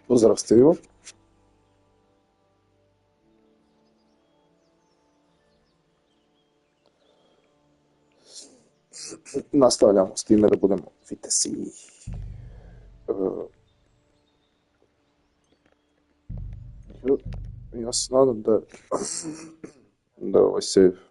Pozdrav Stivo. Nastavljamo s time da budemo vitesi. Ja se nadam da je ovaj save.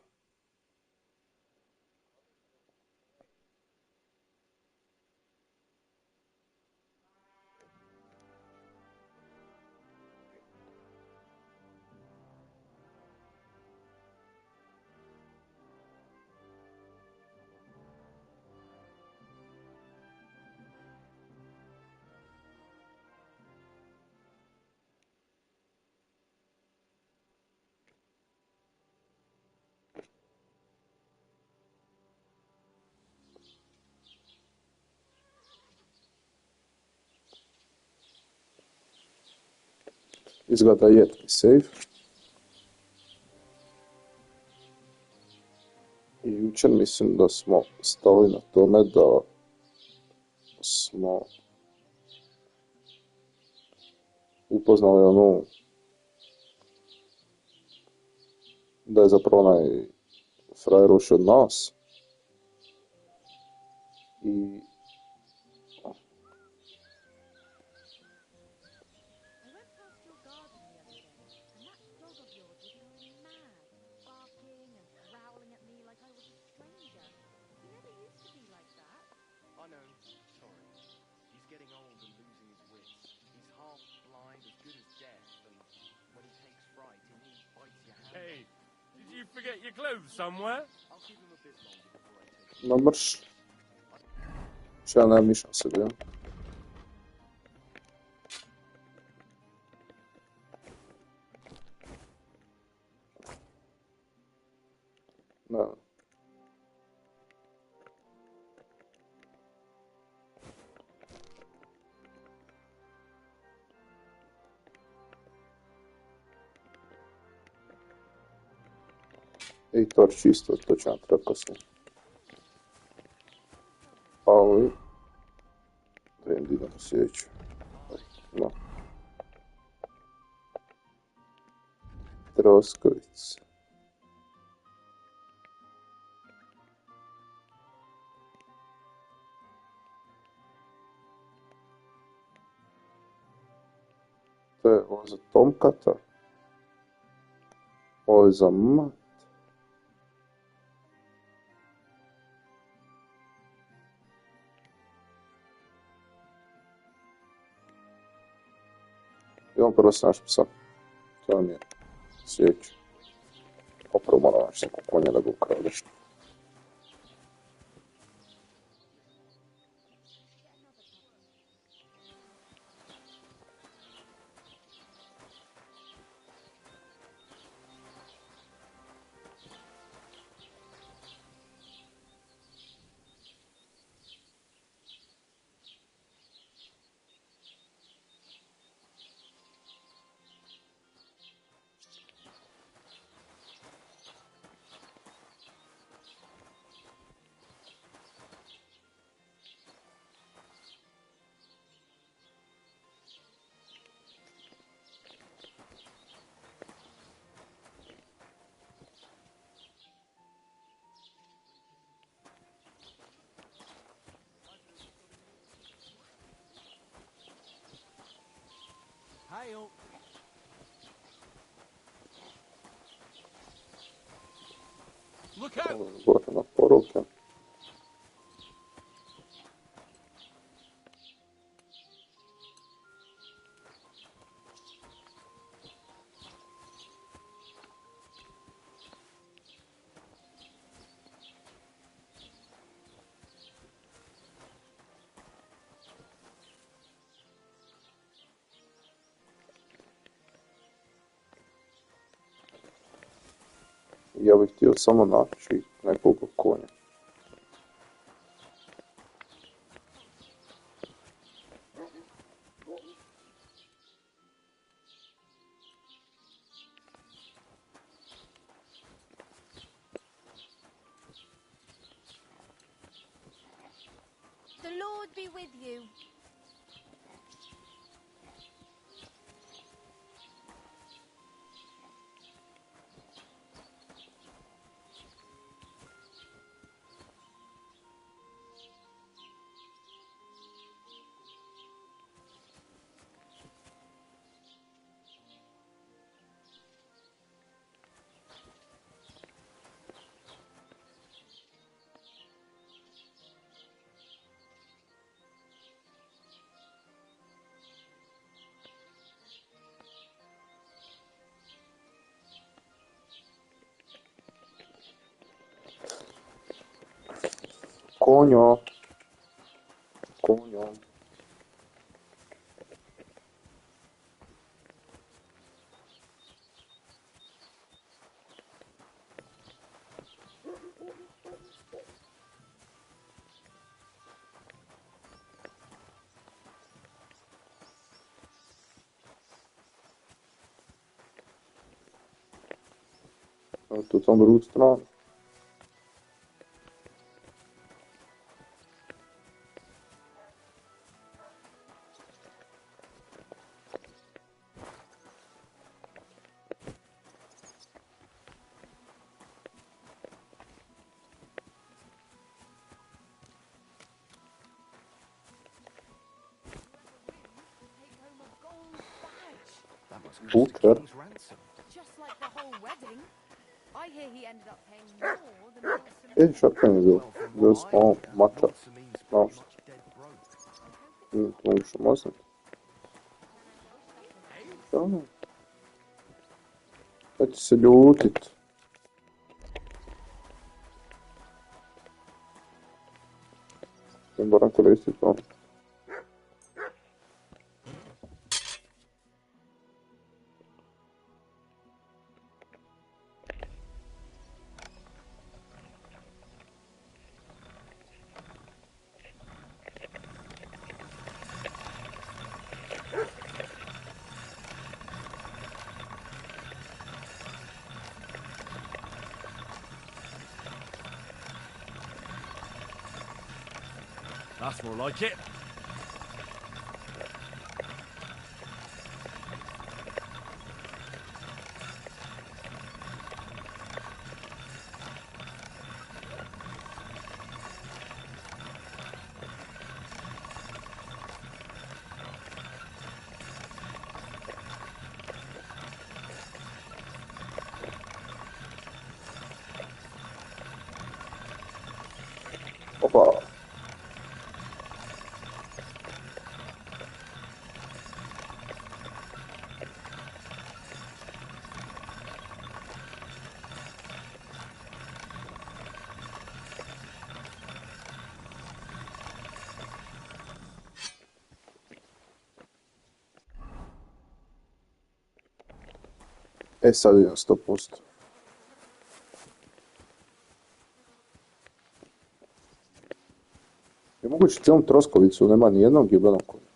Izgleda jetki save. I jučer mislim da smo stali na tome da smo upoznali onu, da je zapravo onaj frajer ušao od nas i Forget your clothes somewhere? na mrš. Ja nemam ništa se bio. Ne. I to čisto, to će nam treba kasnije. Ali, da im idemo sljedeću. No. Troskovice. To je ovo za Tomkata. Ovo je za mat. Idemo prvo s našim psom. To mi je sljedeće. Opravo moram naći nekog konja da ga ukradeš. Hail. Look out! Gore na poruke. Ja bih htio samo naći nekog konja. The Lord be with you. Konjo. Konjo. Evo tu sam drugu stranu. That must cost Butcher. the king's ransom. Just like the whole wedding. I hear he ended up paying more than Wilson. Šarkan je bil. Bil smo mača. Salim's Znaš. pretty much dead broke. Tu mogu što mazat. Šta? Sad će se ljutit. Ne moram koristiti to. That's more like it. Opa. E sad idem 100%. Je moguće cijelom troskovicu nema ni jednog jebenog konja.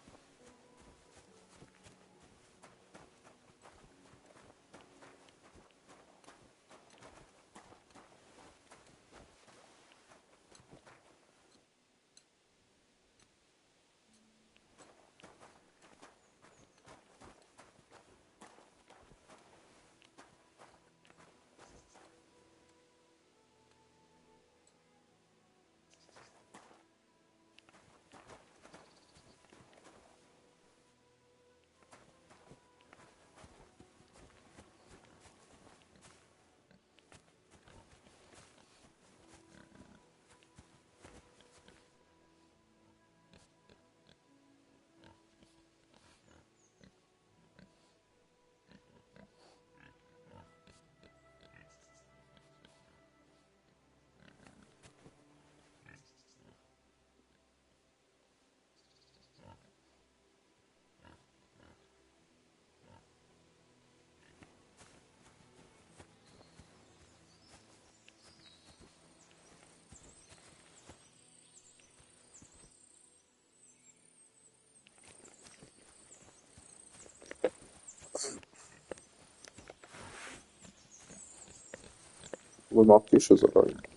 Budemo kiše zaraditi.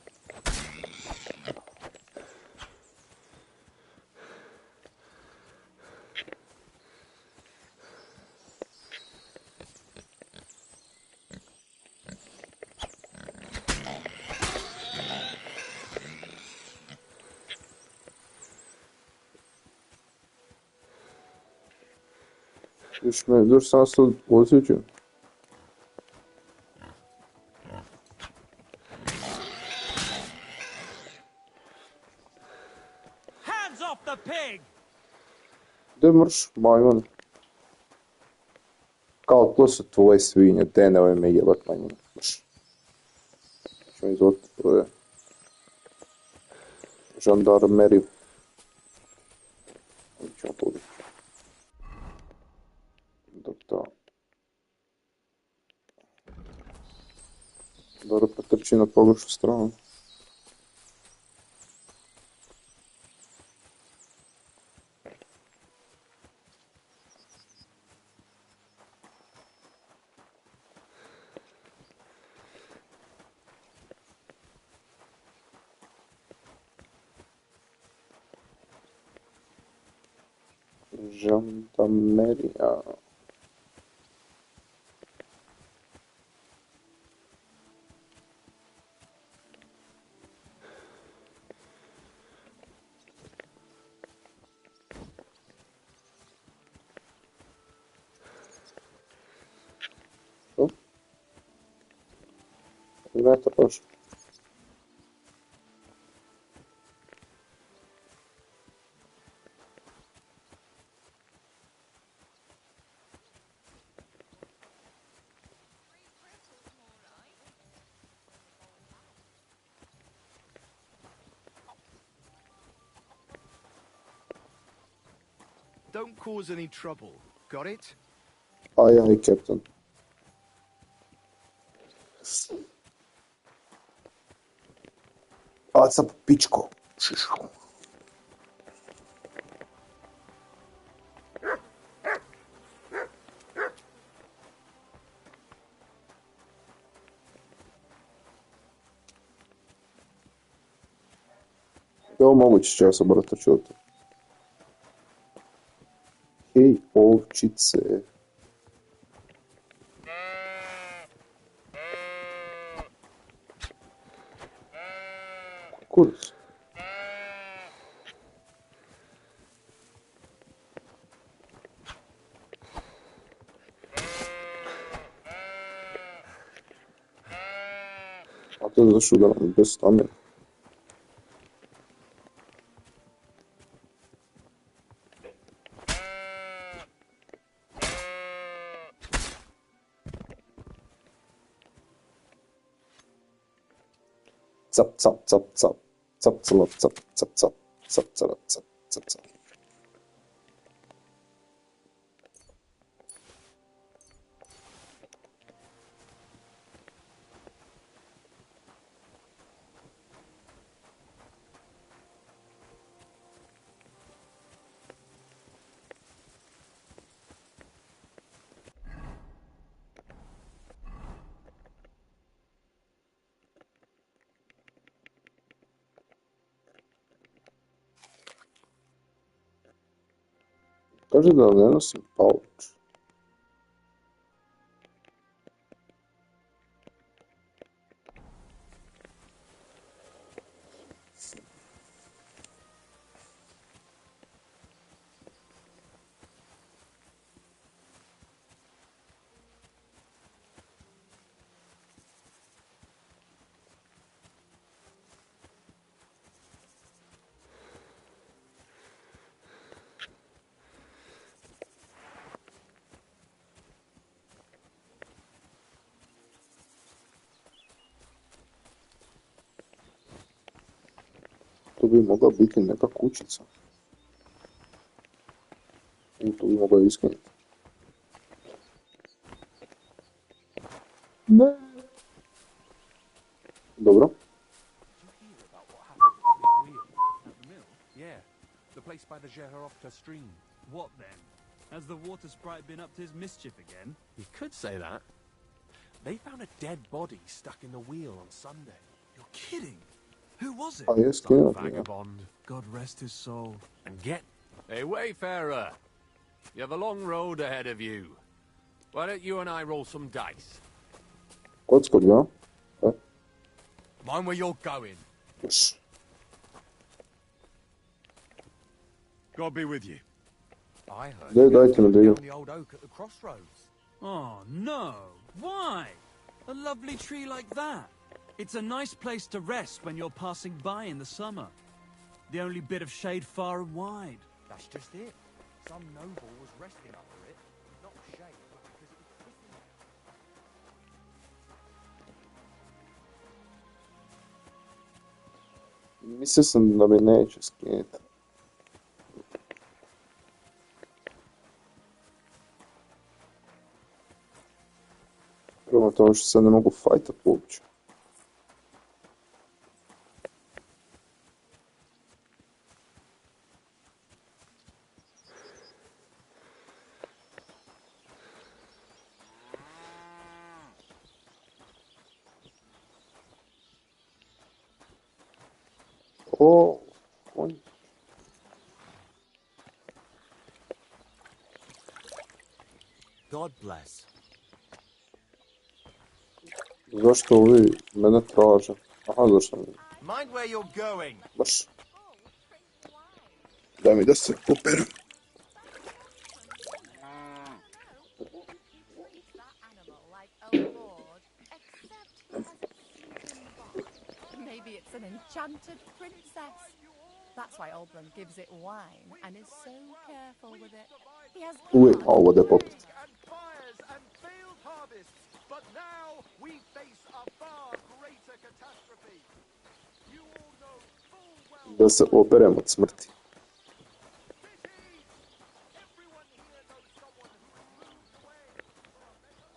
Još me, još sam se osjećam. Hands off the pig! Gdje mrš, majmun? Kao to su tvoje svinje, te nemoj me jebat majmun. Mrš. Što mi izvoti tvoje. žandarmeriju. Ćemo područje. Dok to... Dobro pretrči na pogrešnu stranu. Žandarmerija. Što? Ne, to prošlo. Don't cause any trouble. Got it? Aye, aye, Captain. A sad pičko. Šiško. Evo moguće će ja se brata čuti. Hej, ovčice. Kurac. A to je zašao da nam bez stamina. Cap, cap, cap, cap. Cap, cap, cap, cap, cap. Cap, cap, cap, cap, cap. Kaže da ne nosim pauč. To bi mogla biti neka kućica. To bi mogla iskinuti. Ne. Dobro. Did you hear about what happened at the big wheel at the mill? Yeah, the place by the Jeherovka stream. What then? Has the water sprite been up to his mischief again? You could say that. They found a dead body stuck in the wheel on Sunday. You're kidding. Who was it? A je Some skinuti. vagabond. God rest his soul. And get... Hey, wayfarer. You have a long road ahead of you. Why don't you and I roll some dice? Kockod, ja? Mind where you're going. Yes. God be with you. I heard Daj, you dajte mi da down idem. the old oak at the crossroads. Oh, no. Why? A lovely tree like that. It's a nice place to rest when you're passing by in the summer. The only bit of shade far and wide. That's just it. Some noble was resting under it. Not shade, but because it was pissing. Mislio sam da mi neće skinuti. Prvo to što sad ne mogu fajtat uopće. O, konj. God bless. Zašto ovi mene traže? Aha, zašto mi? Mind where you're going. Baš. Daj mi da se poperam. That animal like a lord, except he has a sleeping body. Maybe it's an enchanted princess. That's why Oldland gives it wine and is so careful with it. He has Uvijek malo vode popiti. And fires and failed harvests, but now we face a far greater catastrophe. You all know full well. Da se operem od smrti. Everyone here knows someone who was moved away for a better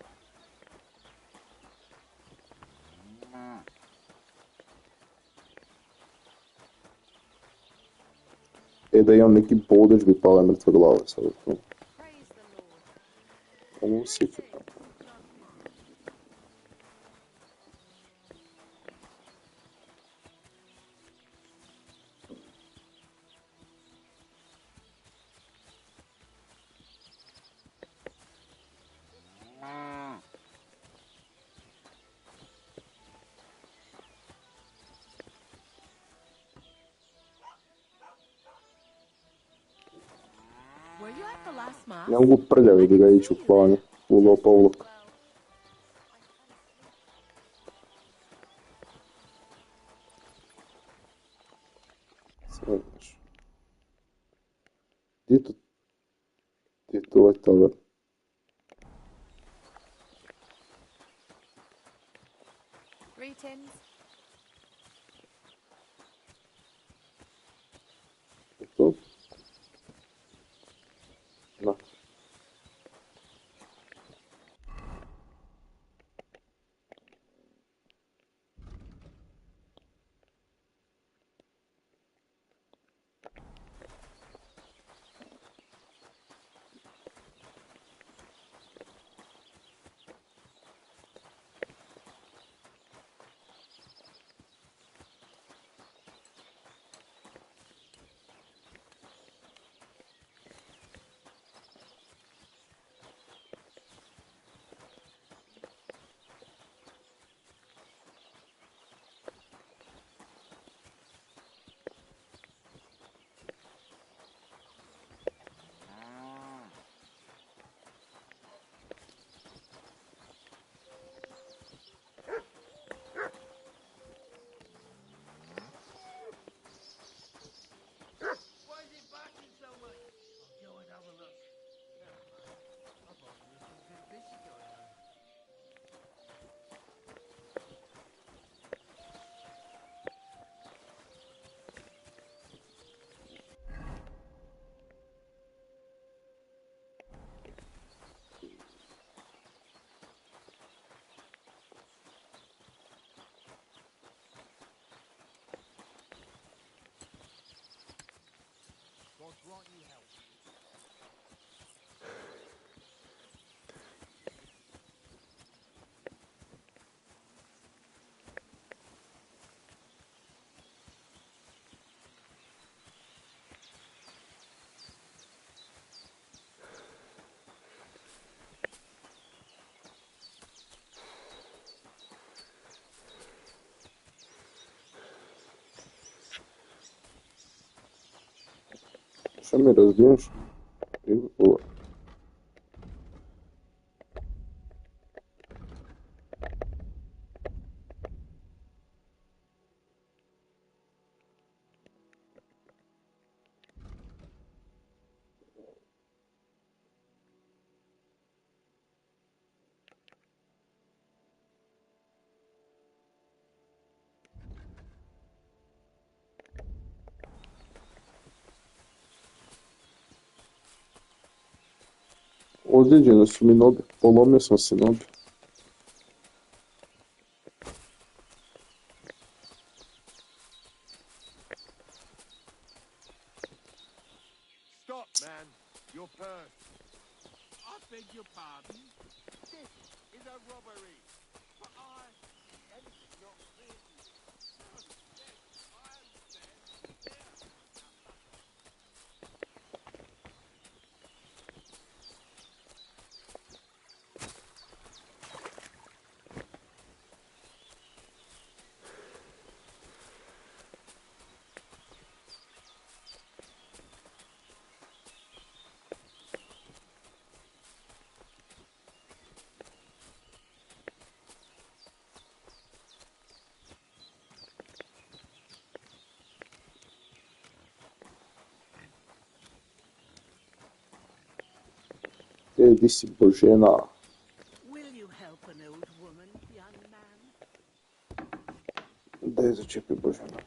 life. Da imam neki bodež bi pale mrtve glave sad u tom. Praise the Lord. Ovo sjeću. Were you at the last mass? Ne mogu prljavi da ga ići u planu. U lopovluk. Sve znaš. Gdje je to ovaj tavern? Greetings. Je to? Da. Šta mi razbiješ? Ovo. Ozlijeđene su mi noge, polomio sam se noge. Stop, man. Your purse. I beg your pardon? This is a robbery. But I... And not really. Oh, yes, I understand. Here. Di si Božena. Will you help an old woman, young man? Daj začepi Božena.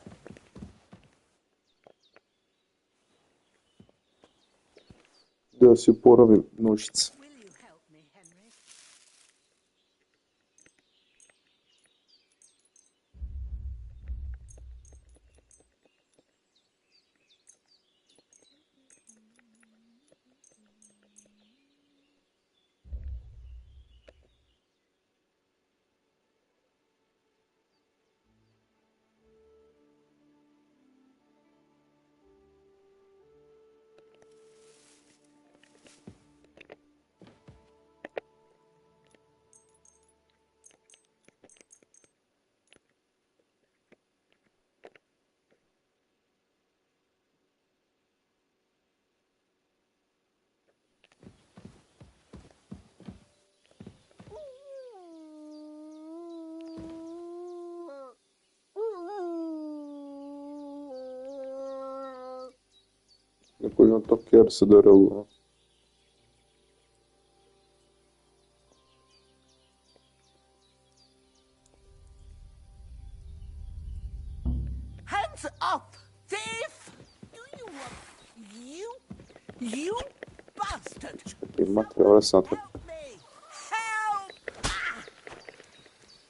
Da si uporabim nožice. Will you help me, Henry? Neko ima to kjer se darilo. Hands up, thief! Do you want... You bastard! Ima treba sam tako. Help me! Help! Ah!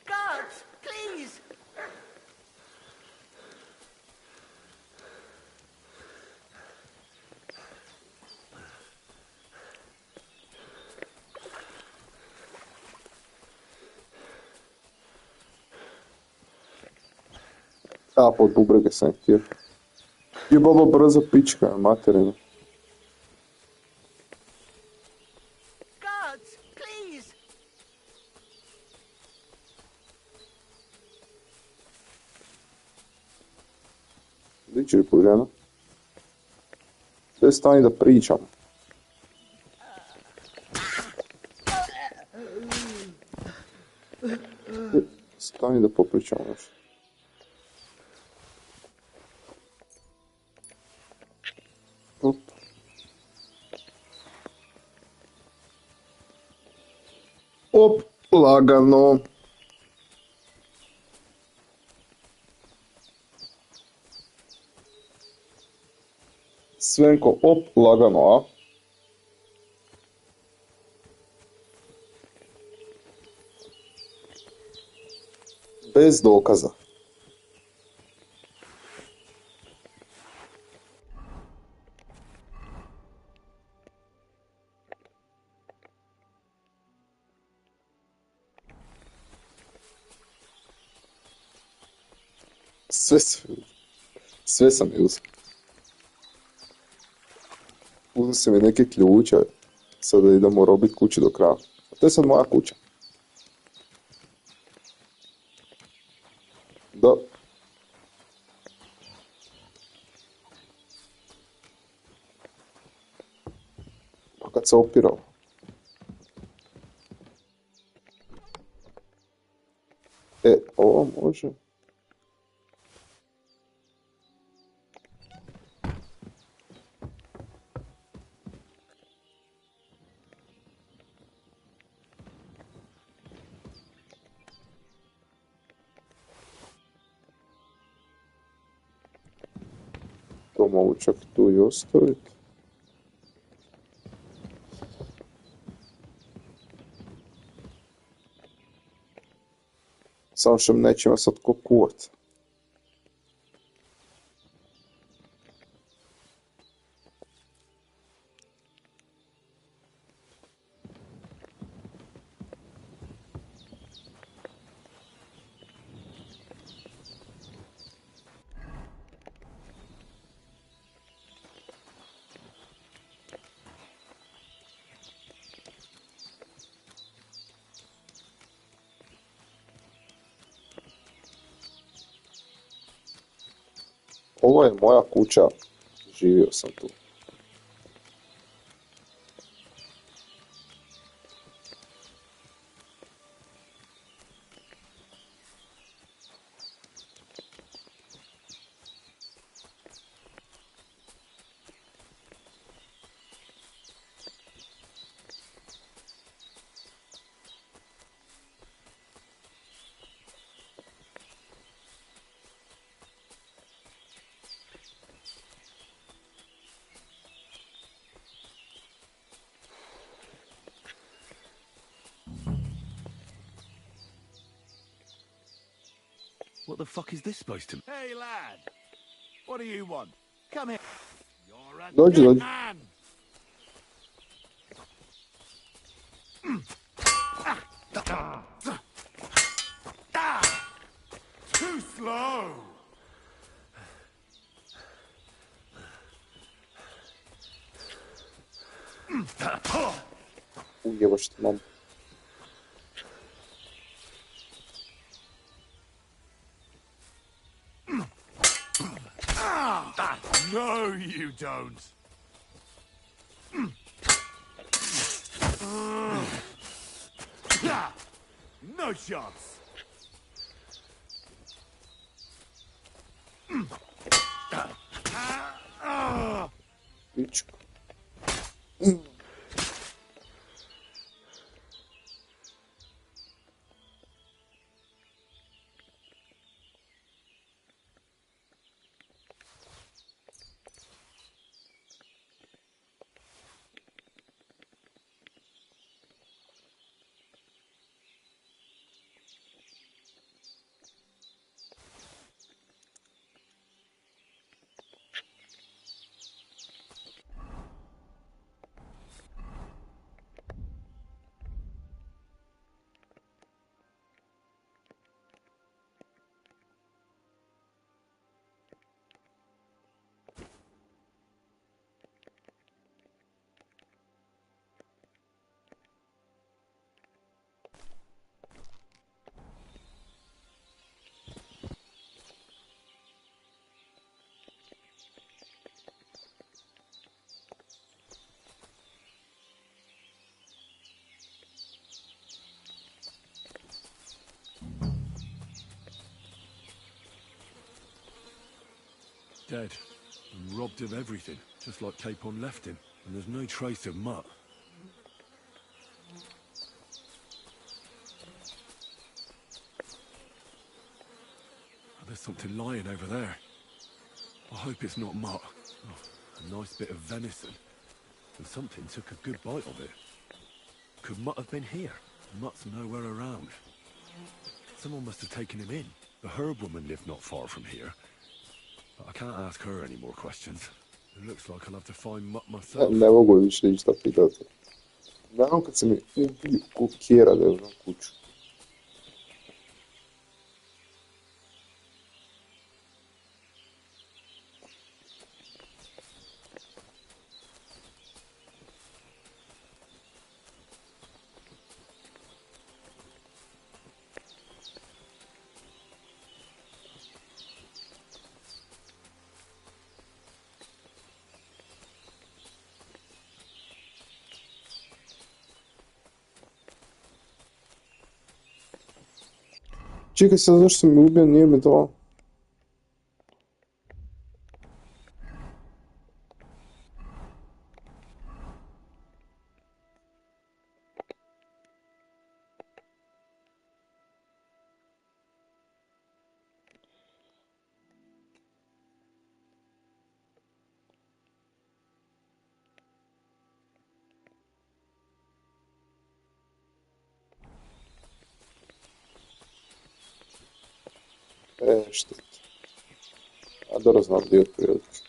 Guards, please! A, pod bubrege sam htio. Je baba brza pička, materina. Guards, please! Di ćeš Božena? Daj stani da pričam. Stani da popričamo još. Op. Op, lagano. Svenko, op, lagano, a? Bez dokaza. Sve sam je uzeo. Uzeo sam je neke ključe. Sada idemo robiti kući do kraja. A to je sad moja kuća. Da. Pa kad se opirao. Ovo može. To mogu čak tu i ostaviti. Samo što mi neće ima sad ko kurac. Ovo je moja kuća, živio sam tu. What the fuck is this supposed to... Hey, lad. What do you want? Come here. You're a Dodi, dead Dodi. man. Too slow. Ujebaš ti mamu. No, you don't. No chance. Pička. Dead and robbed of everything, just like Capon left him, and there's no trace of mutt. Oh, there's something lying over there. I hope it's not mutt. Oh, a nice bit of venison, and something took a good bite of it. Could mutt have been here? Mutt's nowhere around. Someone must have taken him in. The herb woman lived not far from here. But I can't ask her any more questions. It looks like I'll have to find mutt myself. Ne mogu više ništa pitati. Naravno kad se mi ubiju kukira da je uzam kuću. Čekaj sad, zašto sam mi ubijen, nije mi to. Šteta. A dobro znam gdje otprilike.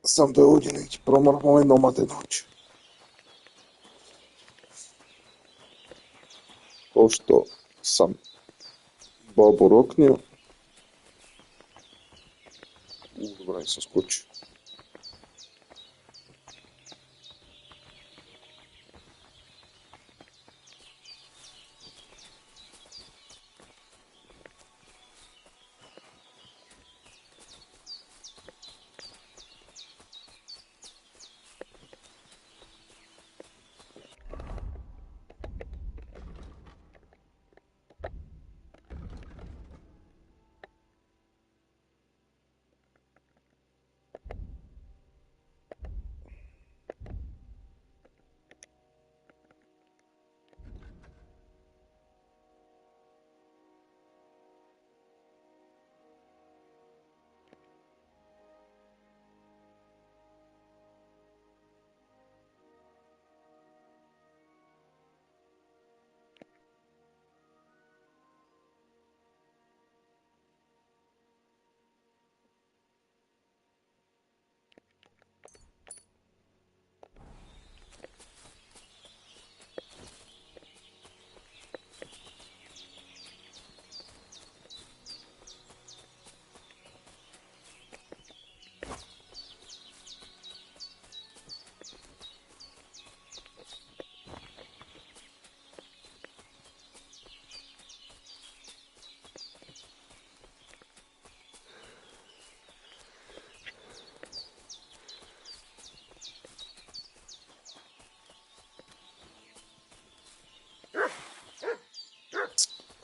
Sam da je ovdje neki promor ove nomade naći. Pošto sam babu roknio, dobro nisam skočio.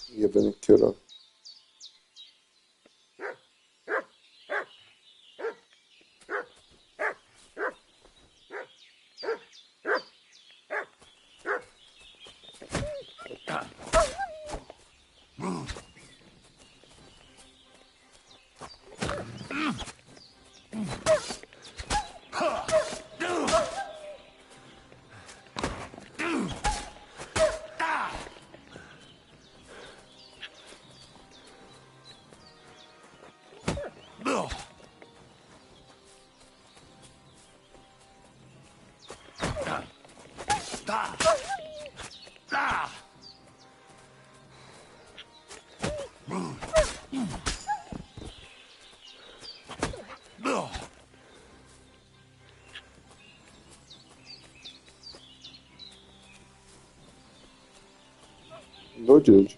Jebeni kjera. Dođi.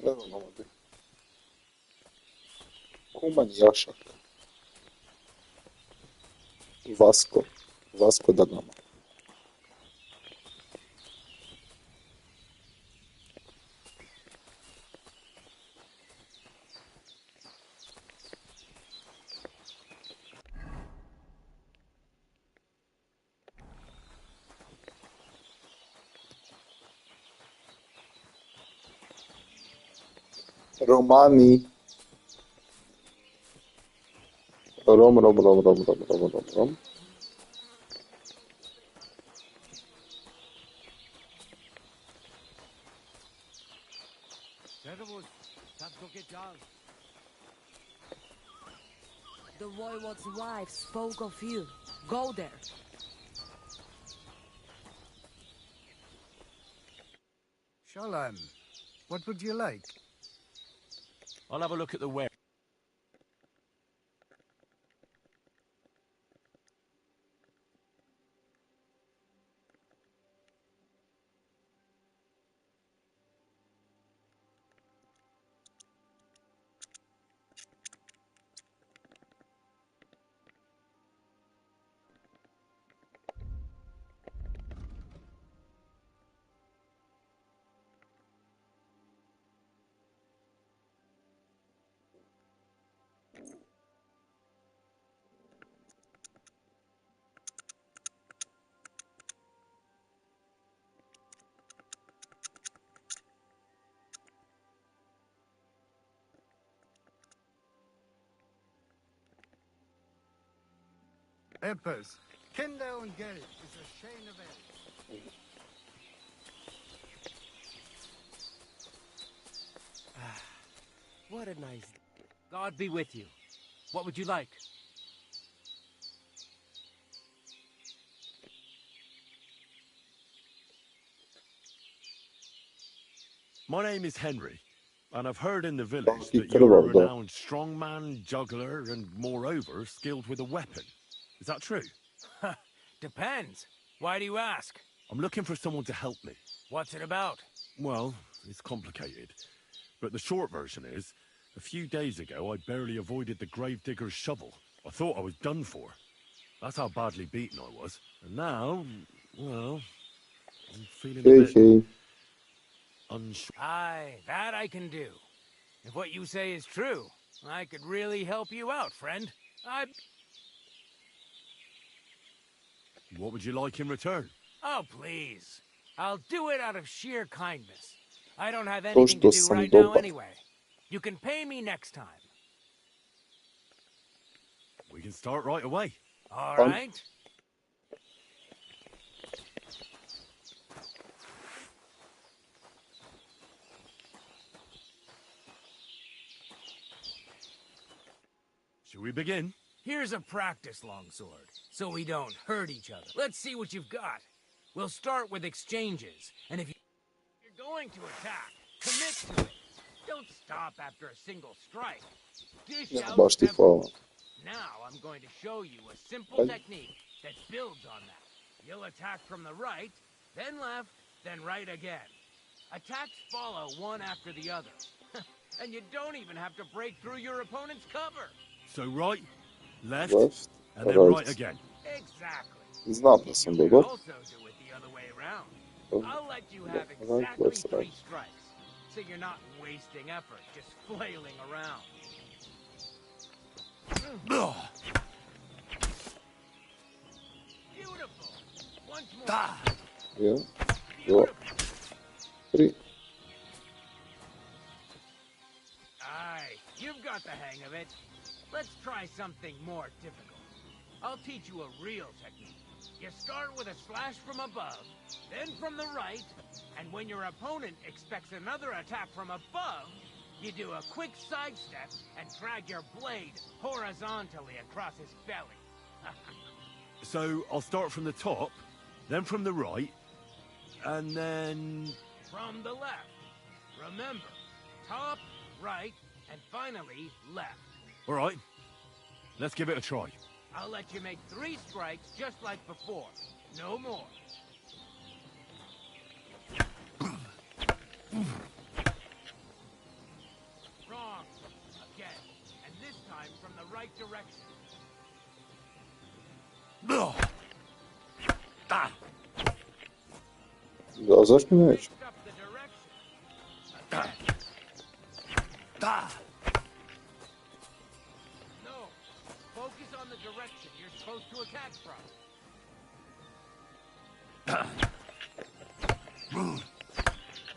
Evo nomade. Kuman Jašak. Vasko da Gama. Romani. Rom. The voivode's wife spoke of you. Go there. Shalom. What would you like? I'll have a look at the ware. Eppers. Kinder und Geld is a shame of it. What a nice... God be with you. What would you like? My name is Henry, and I've heard in the village that Gitti you're a var da. renowned strongman, juggler, and moreover, skilled with a weapon. Is that true? Depends. Why do you ask? I'm looking for someone to help me. What's it about? Well, it's complicated. But the short version is, a few days ago, I barely avoided the gravedigger's shovel. I thought I was done for. That's how badly beaten I was. And now, well, I'm feeling a bit unsure. Aye, that I can do. If what you say is true, I could really help you out, friend. What would you like in return? Oh, please. I'll do it out of sheer kindness. I don't have anything to do sam right now dobar. anyway. You can pay me next time. We can start right away. All right. Should we begin? Here's a practice longsword, so we don't hurt each other. Let's see what you've got. We'll start with exchanges, and if you're going to attack, commit to it. Don't stop after a single strike. Dish out Baš ti hvala. Now I'm going to show you a simple technique that builds on that. You'll attack from the right, then left, then right again. Attacks follow one after the other. And you don't even have to break through your opponent's cover. So right, left, and then right again. Exactly. Znam da sam You can dobar. also do it the other way around. I'll let you have exactly Let's 3 strikes, so you're not wasting effort just flailing around. Beautiful. Once more. Jedan, dva, tri. Aye, you've got the hang of it. Let's try something more difficult. I'll teach you a real technique. You start with a slash from above, then from the right, and when your opponent expects another attack from above, you do a quick sidestep and drag your blade horizontally across his belly. So I'll start from the top, then from the right, and then... From the left. Remember, top, right, and finally left. All right, let's give it a try. I'll let you make 3 strikes just like before. No more. Wrong. Again. And this time from the right direction. A zašto mi neće? Mixed up the direction. Again. No. Focus on the direction you're supposed to attack from.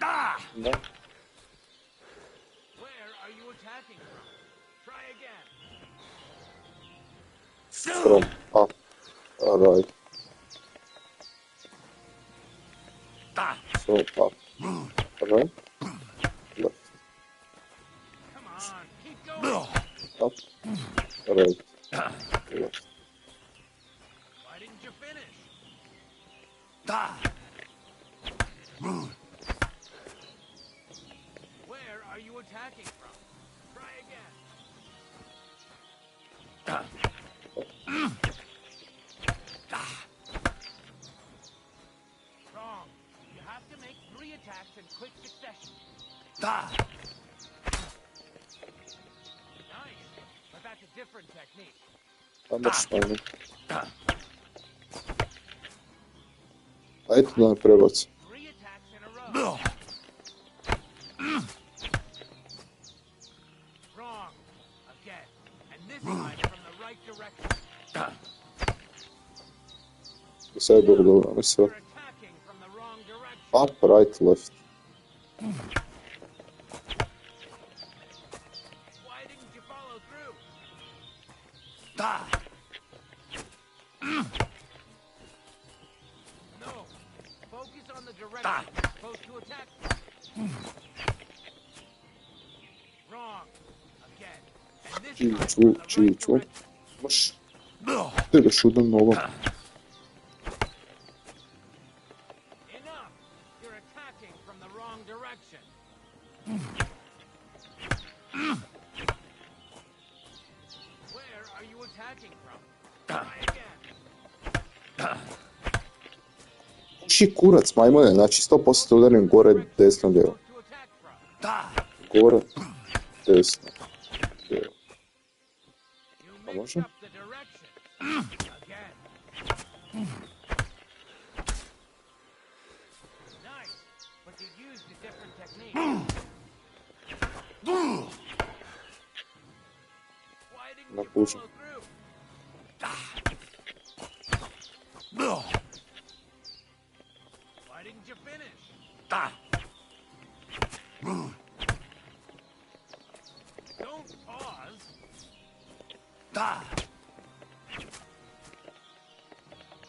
Da. Where attacking from? Try again. From up, right. From up, right, left, Come on, keep going. up, right, left. Why didn't you finish? Where are you attacking from? Try again. Wrong. You have to make 3 attacks in quick succession. Nice. But that's a different technique. Understanding. Ajde da me prebaci. 3 attacks in a row. Wrong. Again. And this time from the right direction. Sve je bilo dobro, ali sve. You're attacking from the wrong direction. Up, right, left. Why didn't you follow through? No. Focus on the direction you're supposed to attack. Wrong. Again. And this time from the right direction. Baš. Te ga šudem nogom. Enough. You're attacking from the wrong direction. Where are you attacking from? Try again. Puši kurac, majmune, znači 100% udarim gore, desno, lijevo. To attack from. Gore, desno, lijevo. You A mixed može? up the direction. Again. Nice, but you used a different technique. Why didn't you Napušim. follow through? Why didn't you finish? Don't pause.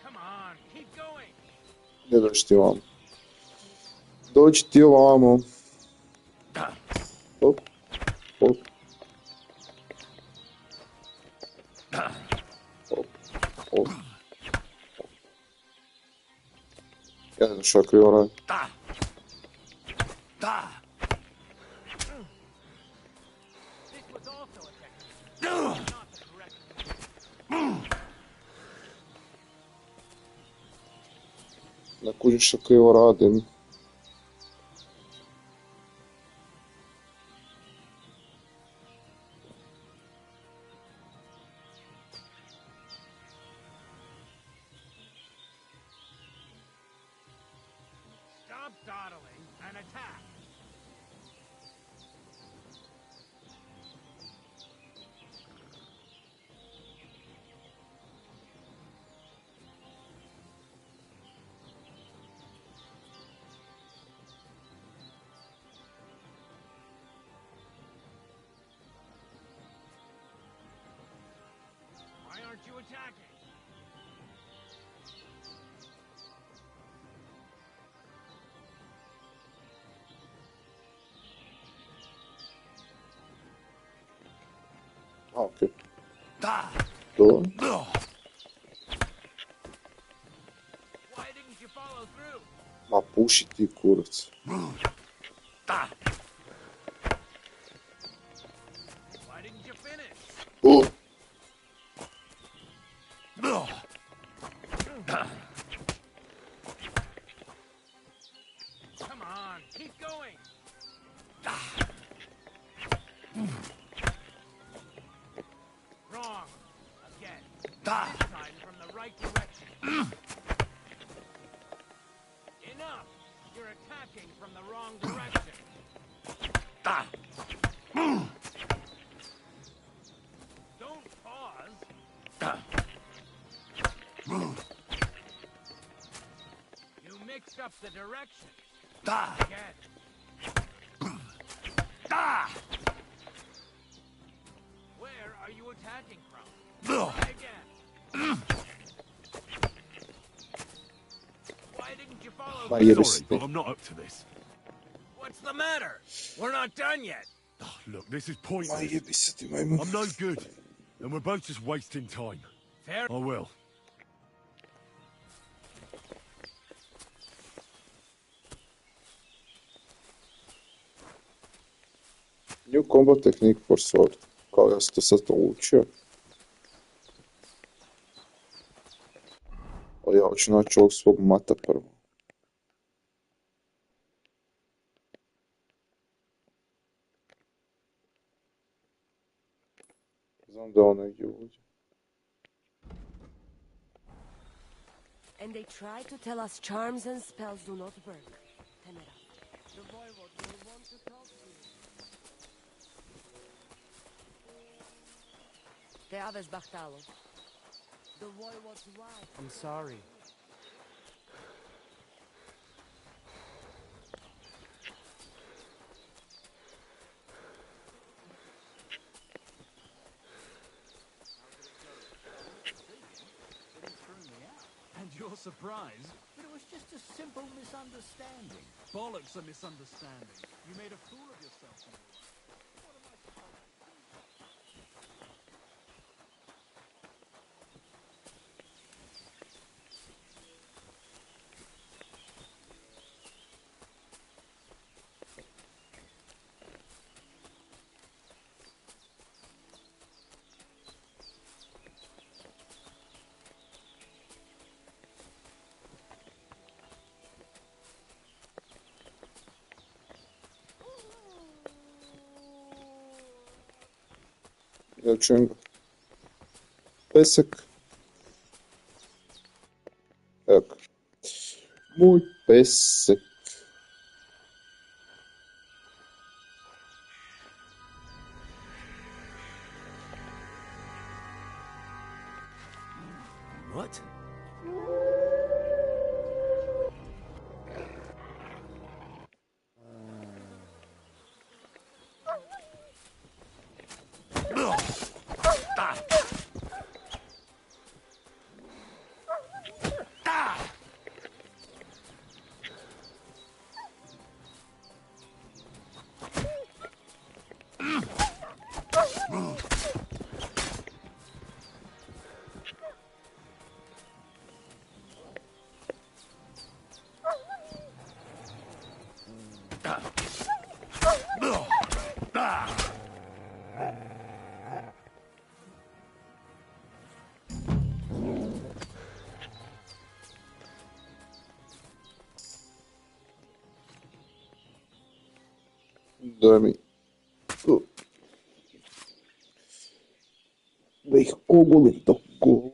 Come on, keep going. Ne dođi ti ovamo. Dođi ti ovamo. Hop, hop. Hop, hop. Ja ne znam što je krivo radi. This was also a technique, not the correct one. Ne kužiš što krivo radim. Stop dawdling and attack. Why aren't you attacking? A, okej. To. Why didn't you follow through? Ma puši ti kurac. Why didn't you finish? O! Come on, keep going. Wrong. Again. This time from the right direction. Enough. You're attacking from the wrong direction. Don't pause. You mixed up the direction. Again. attacking from? Try again. Why didn't you follow Ma through? jebi Sorry, se but ti. I'm not up to this. What's the matter? We're not done yet. Oh, look, this is Ma pointless. jebi se ti, majmun. I'm no good, and we're both just wasting time. Fair. I will. New combat technique for sword. Kao ja sam to sad to učio. Ali ja hoću naći ovog svog mata prvo. Znam da je on negdje ovdje. And they try to tell us charms and spells do not work. Temera. The voivod will want to talk to you. Te aves bahtalo. The voivod's wife. I'm sorry. And you're surprised? But it was just a simple misunderstanding. Bollocks a misunderstanding. You made a fool of yourself. Ja čujem ga. Pesek. Evo ga. Moj pesek. What? Da mi... Da ih ogulim do guše.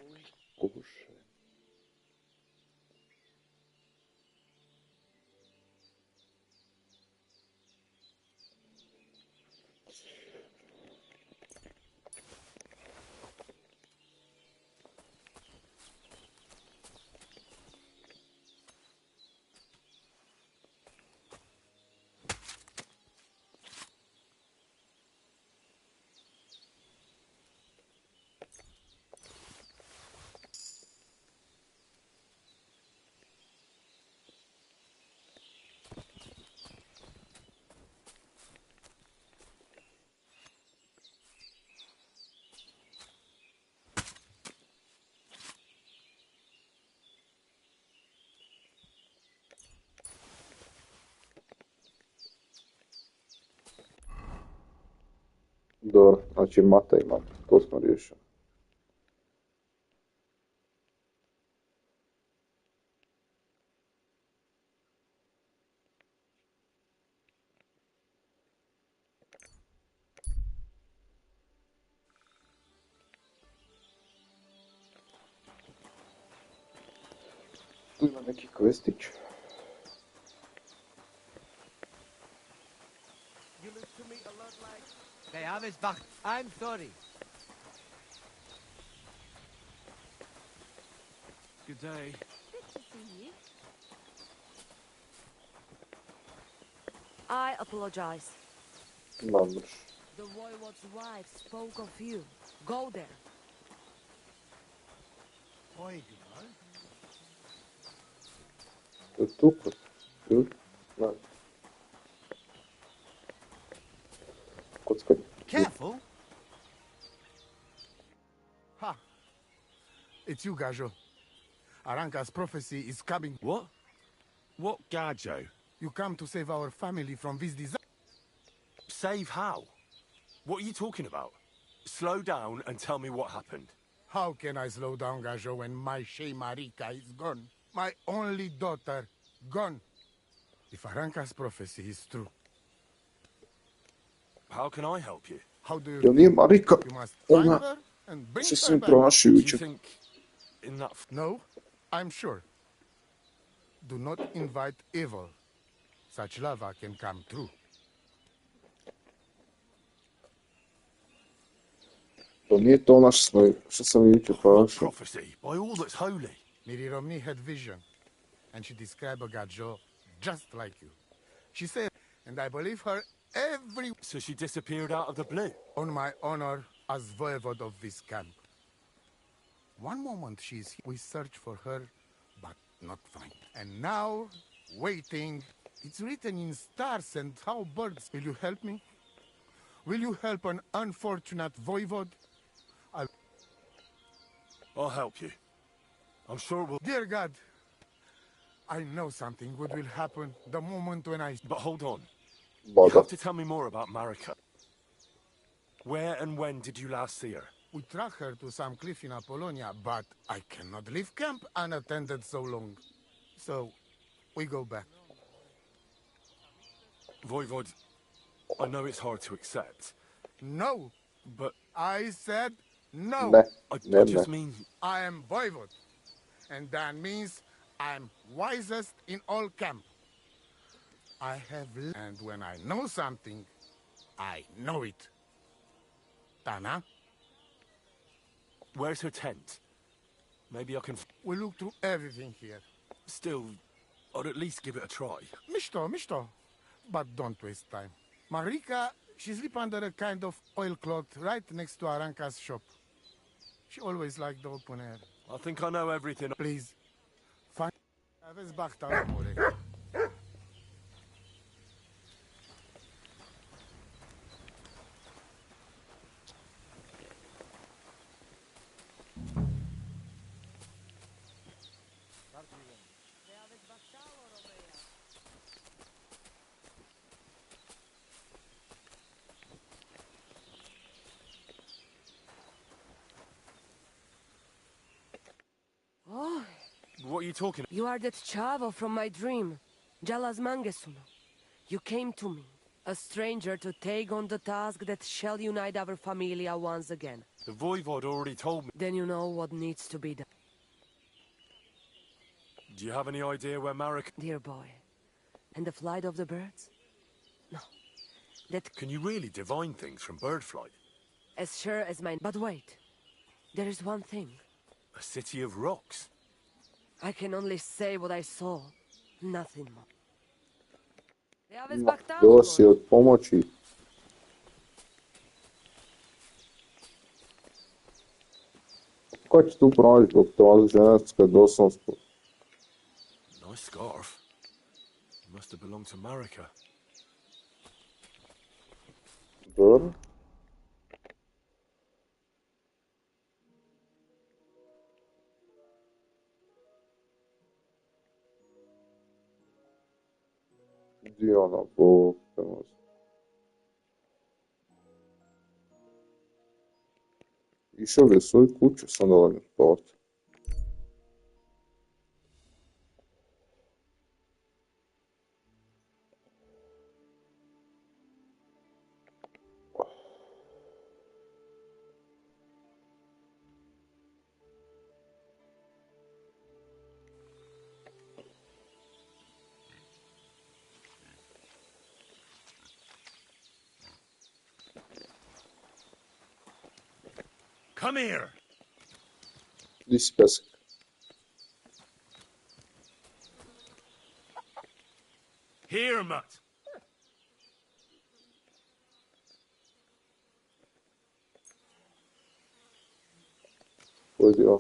Dobro, znači mata imam, to smo riješili. Tu ima neki kvestić. You look to me a lot like... They have his back. I'm sorry. Good day. Good to see you. I apologize. Mamrš. The voivod's wife spoke of you. Go there. To je tu kod? Ne. Kockanje. Careful. Ha. It's you, Gajo. Aranka's prophecy is coming. What? What Gajo? You come to save our family from this disaster. Save how? What are you talking about? Slow down and tell me what happened. How can I slow down, Gajo, when my Shea Marika is gone? My only daughter, gone. If Aranka's prophecy is true, How can I help you? how do you Jel nije Marika You must find ona her and bring se her svim back. Do you pronašajući? think in that... No, I'm sure. Do not invite evil. Such lava can come true. To nije to naš snoj, što sam jučer What pronašao. prophecy? By all that's holy. Miri Romney had vision, and she described a Gajo just like you. She said, and I believe her every... So she disappeared out of the blue? On my honor as voivode of this camp. One moment she's here. We search for her, but not find. And now, waiting. It's written in stars and how birds. Will you help me? Will you help an unfortunate voivode? I'll help you. I'm sure it will... Dear God, I know something good will happen the moment when I... But hold on. You Bada. have to tell me more about Marika. Where and when did you last see her? We track her to some cliff in Apollonia, but I cannot leave camp unattended so long. So, we go back. Voivod, I know it's hard to accept, No! but I said no! Ne, I ne, just ne. mean... I am voivode, and that means I'm wisest in all camp. I have and when I know something, I know it. Tana, Where's her tent? Maybe I can... we look through everything here. Still, I'd at least give it a try. Mishto. But don't waste time. Marika, she sleep under a kind of oilcloth right next to Aranka's shop. She always liked the open air. I think I know everything. Please, find... Aveți bachta, omule. Oh, What are you talking about? you are that chavo from my dream. Jalas Mangesuno. You came to me, a stranger, to take on the task that shall unite our familia once again. The Voivod already told me. Then you know what needs to be done. Do you have any idea where Marika... Dear boy. And the flight of the birds? No. That Can you really divine things from bird flight? as sure as mine. But wait. There is one thing. A city of rocks. I can only say what I saw. Nothing more. Bila si od pomoći. Ko će tu pronaći dok to ženska doslovstvo? Nice scarf. It must have belonged to Marika. Dobro. Gdje je ona? Bog te mozi. Išao bi u svoju kuću, sam dovoljno sport. Come here! Gdje si pesak? Here, Mutt! Pozivam.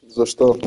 Za što?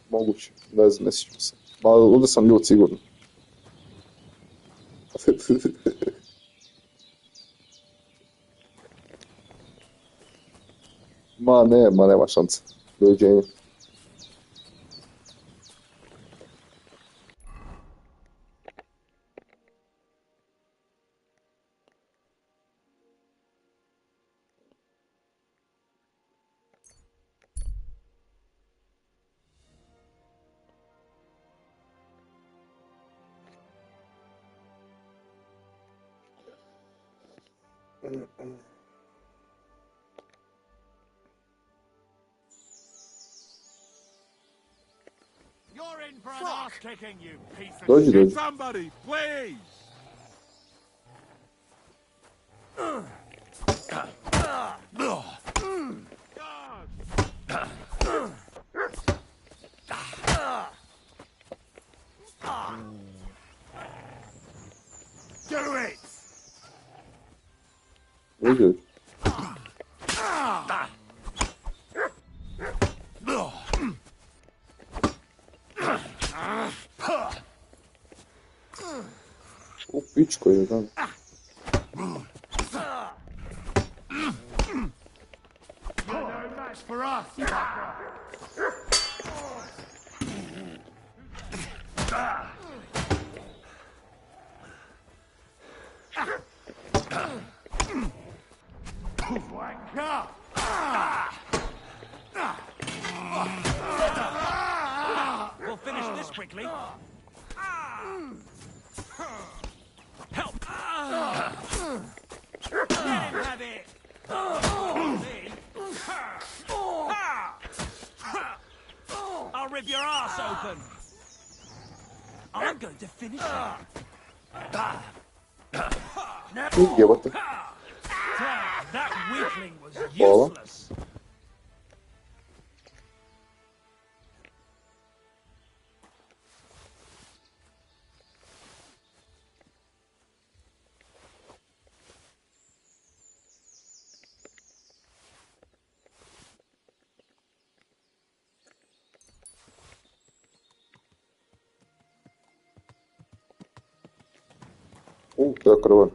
Moguće, ne znam, ne sjećam se. Ma, onda sam ljud sigurno. Ma nema šanse. Doviđenja. You're in for an ass kicking, you piece of Dođi, shit. dođi. Somebody, please. Do it! Dođi. U pičko je, znam. You're no match for us, fucker! We'll finish this quickly. Help! Let him have it! I'll rip your ass open! I'm going to finish it! Jebote. That weakling was Hvala. useless! To je krvan.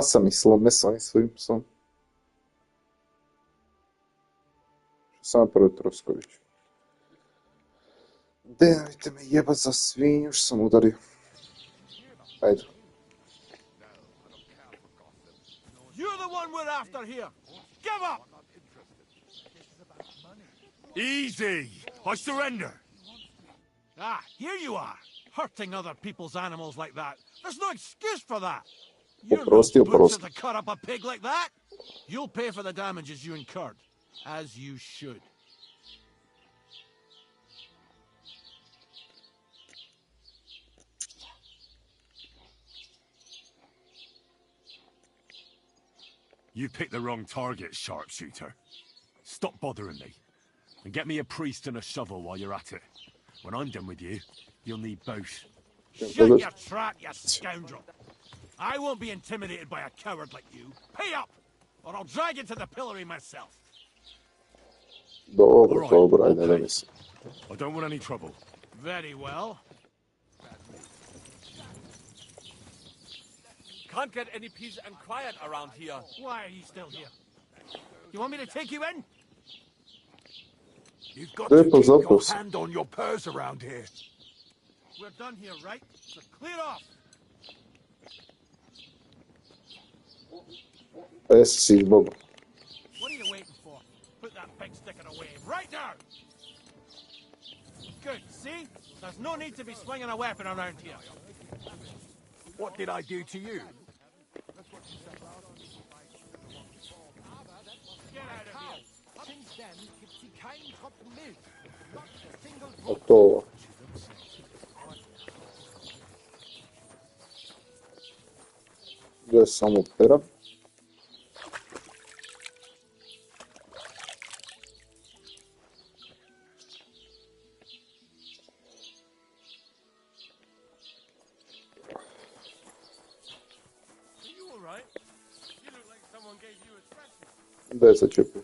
sam ih slome s ovim svojim psom. Samo prvo Trosković. Dajte me jebat za svinju što sam udario. Ajde. You're the one we're after here. Give up! Easy! I surrender! Ah, here you are, hurting other people's animals like that. There's no excuse for that. You're no butcher to cut up a pig like that. You'll pay for the damages you incurred, as you should. You picked the wrong target, sharpshooter. Stop bothering me. And get me a priest and a shovel while you're at it. When I'm done with you, you'll need both. Shut your trap, you scoundrel. I won't be intimidated by a coward like you. Pay up, or I'll drag you to the pillory myself. Dobro, ajde, ne mislim. I don't want any trouble. Very well. Can't get any peace and quiet around here. Why are you still here? You want me to take you in? You've got to keep your hand on your purse around here. We're done here, right? So clear off. Zbog. What are you waiting for? Put that big sticker away right now. Good. See? There's no need to be swinging a weapon around here. What did I do to you? Get out of here. Gotovo. Gdje samo pera. Gdje je začepio?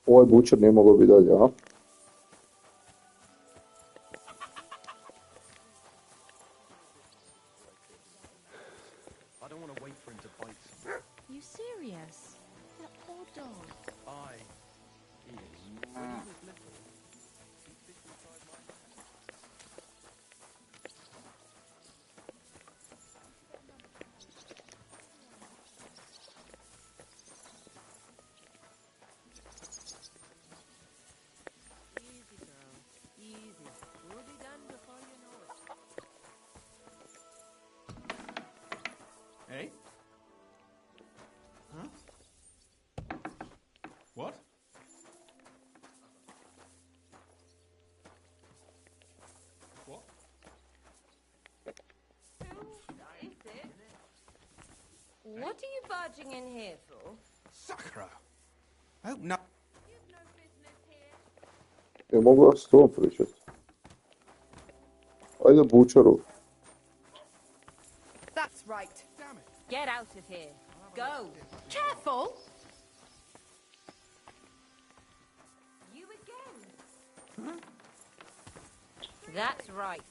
Ovaj bučer nije mogao biti dalje, a? You serious? That poor dog. Hey? Huh? What? What? Is it? What are you barging in here for? Sakra! Oh, no. You've no business here. Je mogla s tom pričati. Ajde bučaru. That's right. Get out of here. Go. Careful! You again. Huh? That's right.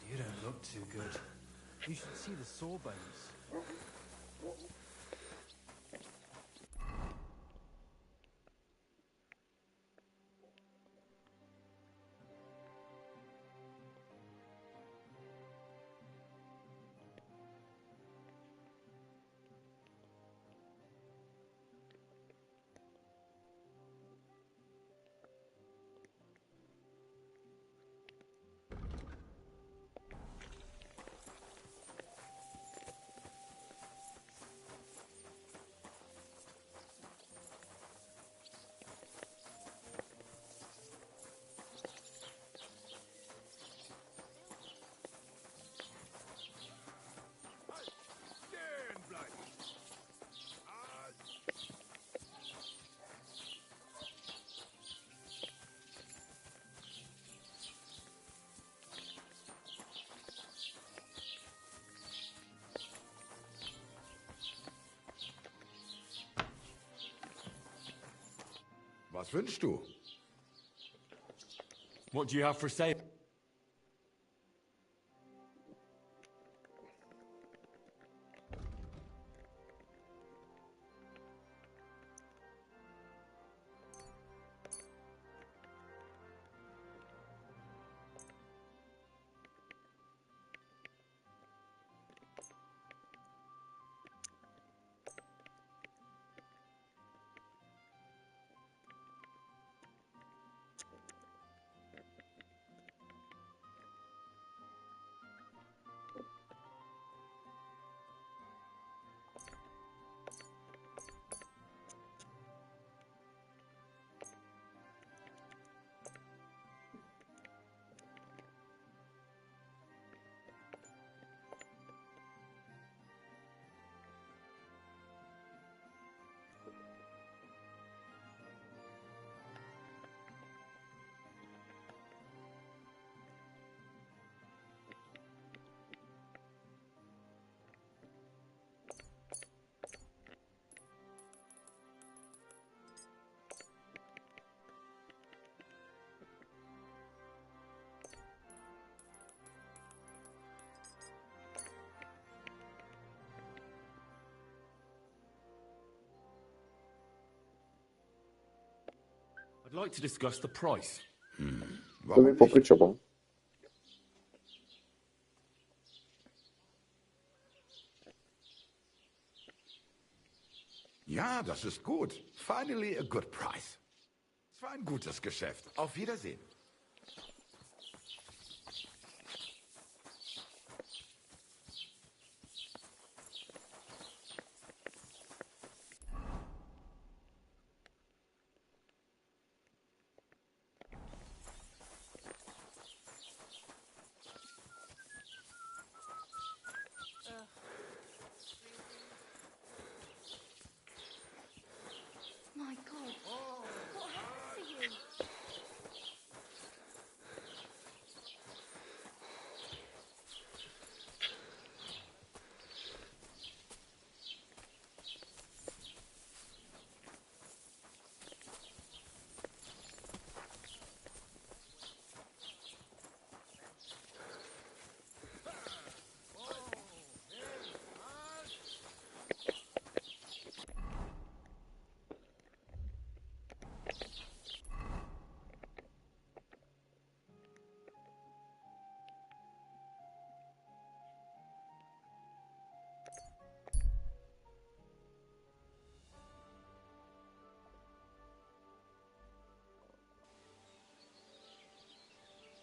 You don't look too good. You should see the sawbones. Was wünschst du? What do you have for sale? I'd like to discuss the price. Da mi popričamo. Ja, das ist gut. Finally a good price. Es war ein gutes Geschäft. Auf Wiedersehen. My God, what happened to you?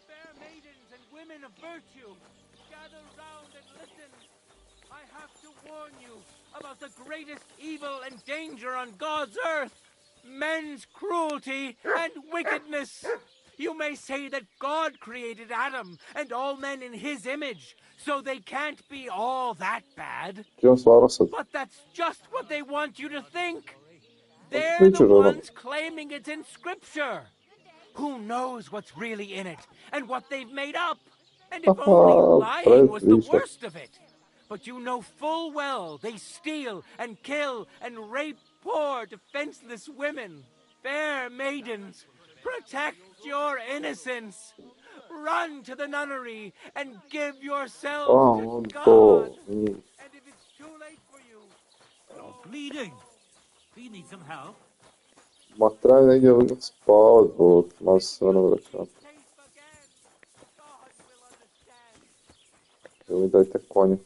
Fair maidens and women of virtue, gather round and listen. I have to warn you about the greatest evil and danger on God's earth. Men's cruelty and wickedness. You may say that God created Adam and all men in his image, so they can't be all that bad. But that's just what they want you to think. They're the ones claiming it's in Scripture. Who knows what's really in it and what they've made up? And if only lying was the worst of it. But you know full well they steal and kill and rape poor, defenseless women. Fair maidens, protect your innocence. Run to the nunnery and give yourselves to God. And if it's too late for you... You're bleeding. Do you need some help? Ma treba negdje spavat, bog, malo se ono vraća. Evo mi dajte konje.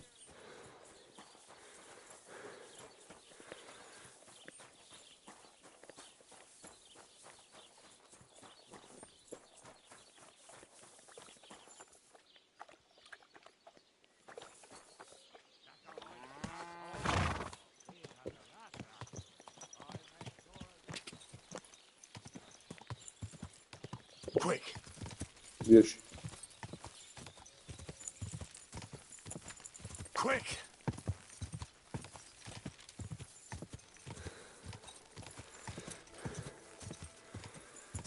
Quick. Ideš. Quick.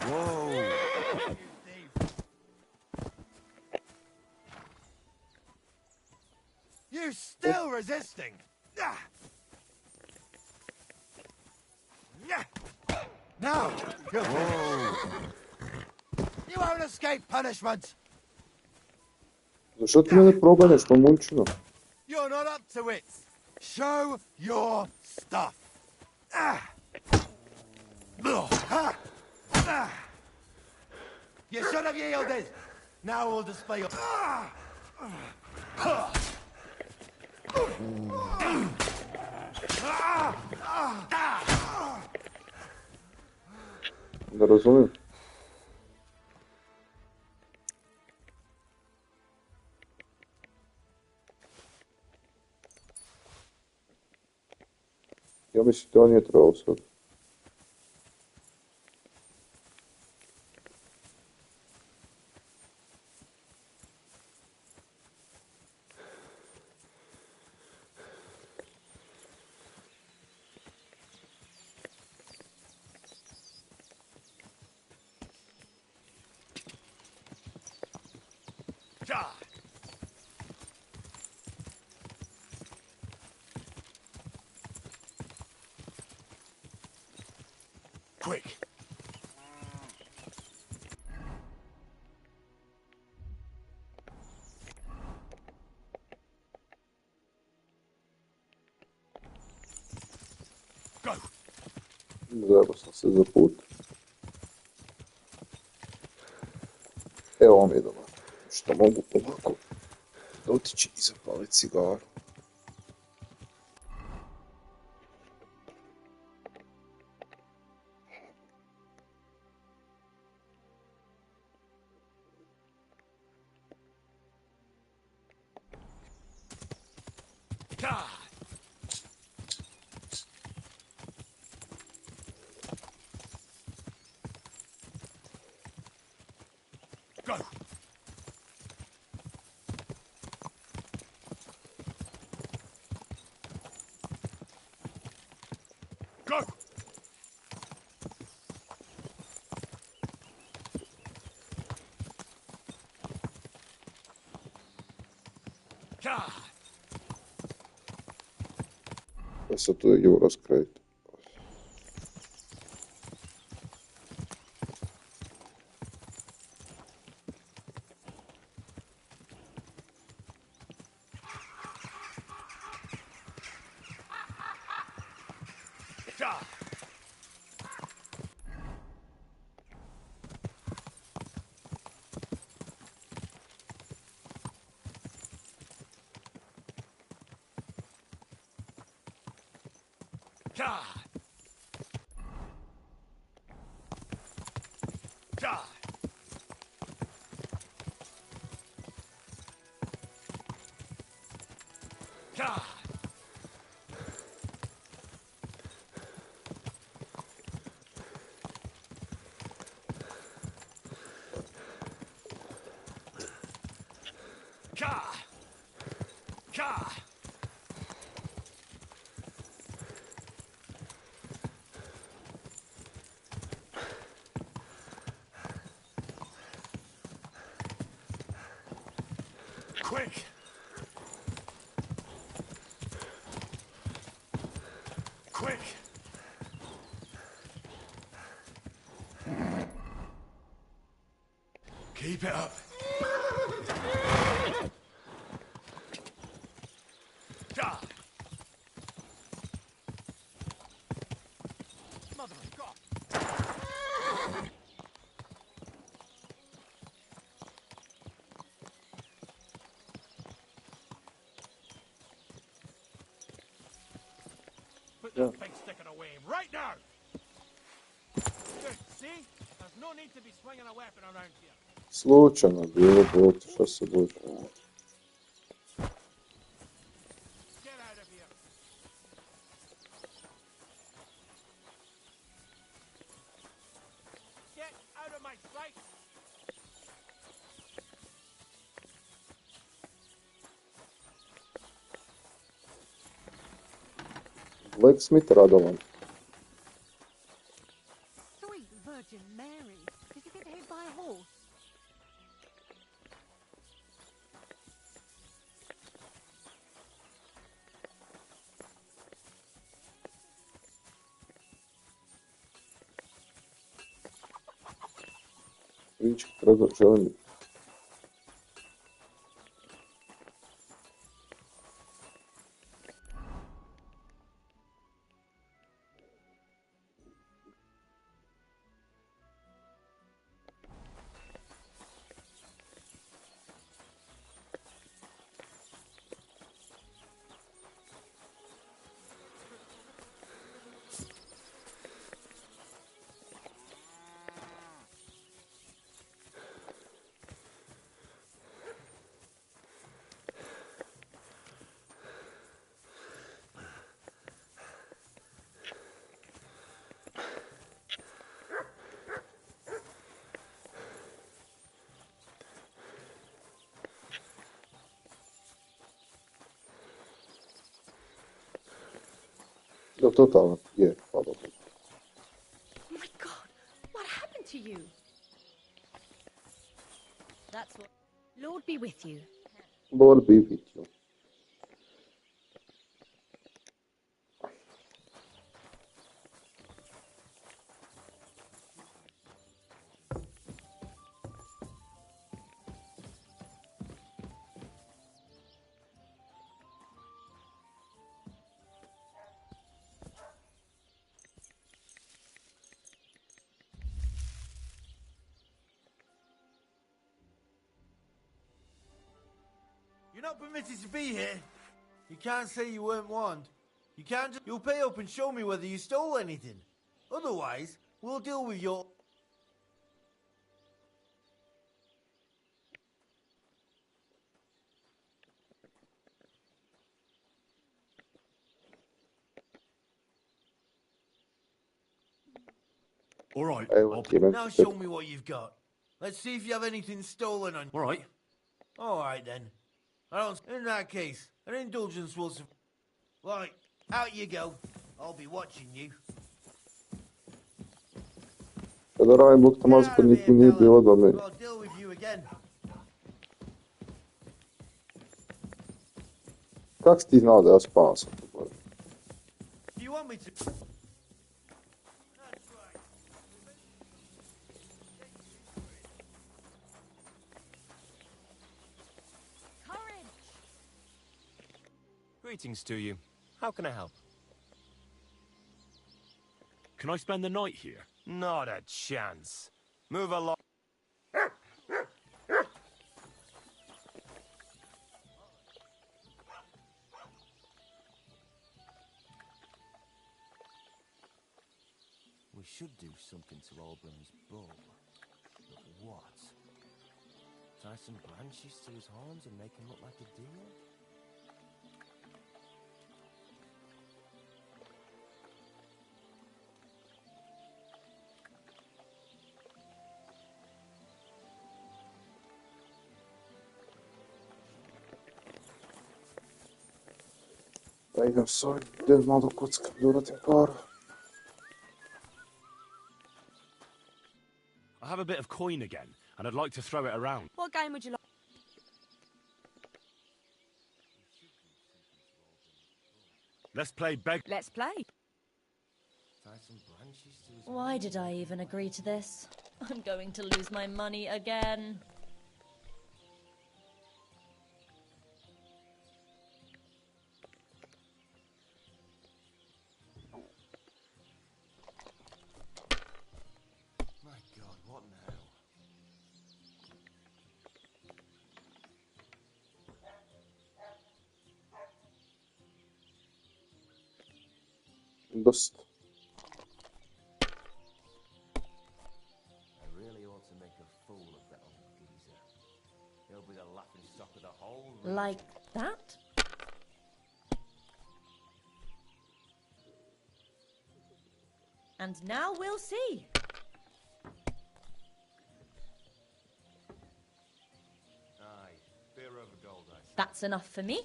Whoa. You're still resisting. Now, you won't escape punishment. Защо ти ме не пробанеш, момчино? You're not up to it. Show your stuff. You should have yielded. Now we'll display your... Да разумем. Ja mislim da on nije trebao sad. Quick. Go. Zajebao sam se za put. Evo mi je doma. Što mogu ovako dotići i zapaliti cigaru. Go. Go. Ja sad tu idemo raskraditi. Quick. Quick. Keep it up. Mother of God. Put that pig sticking away right now. Good, see? There's no need to be swinging a weapon around here. Slučajno bilo, boti, šta se bude. Get out of here. Get out of my sight. Blacksmith Radovan. Sweet Virgin Mary, did you get hit by a horse? Vidiš kako želim. No, totalno, je, hvala Bogu. My God, what happened to you? That's what. Lord be with you. Lord be with you. You're not permitted to be here. You can't say you weren't warned. You can't just... You'll pay up and show me whether you stole anything. Otherwise, we'll deal with your... All right. Now show me what you've got. Let's see if you have anything stolen on you. All right. All right, then. In that case, an indulgence will... Right, out you go. I'll be watching you. Kada radim Bog te mazko niti nije bilo da me... I'll deal with you again. Kak si ti znao da ja spavam sam tu gore? Do you want me to... Greetings to you. How can I help? Can I spend the night here? Not a chance. Move along. We should do something to Albram's bull. But what? Tie some branches to his horns and make him look like a deer? Da idem s ovim, idem malo do kocka, da uratim paru. I have a bit of coin again, and I'd like to throw it around. What game would you like? Let's play beg. Let's play. Why did I even agree to this? I'm going to lose my money again. My God, what now? Dosta. I really ought to make a fool of that old geezer. He'll be the laughing stock of the whole room. Like that? And now we'll see. Aye, beer over gold, I say. That's enough for me.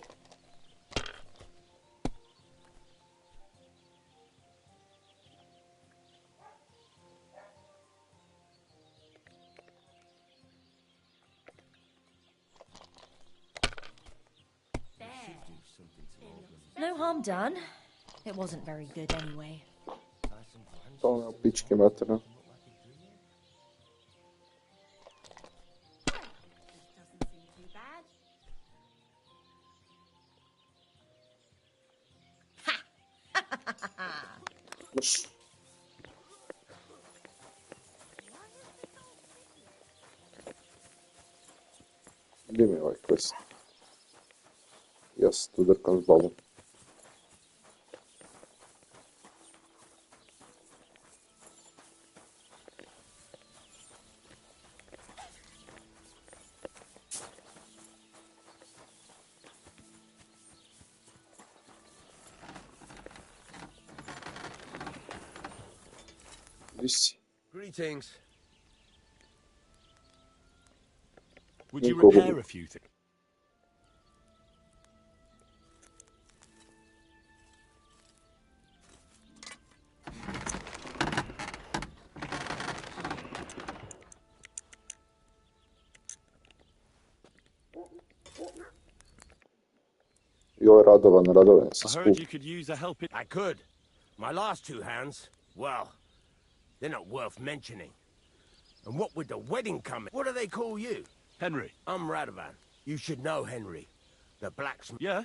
No harm done. It wasn't very good anyway. To ono pičke materine. čekaš? Gdje mi je ovaj quest? Ja se tu drkam s babom. Greetings. Would you repair a few things? Joj, Radovan se I heard skup. you could use a helping. I could. My last two hands, well, they're not worth mentioning. And what with the wedding coming, what do they call you? Henry. I'm Radovan. You should know Henry, the blacksmith. Yeah.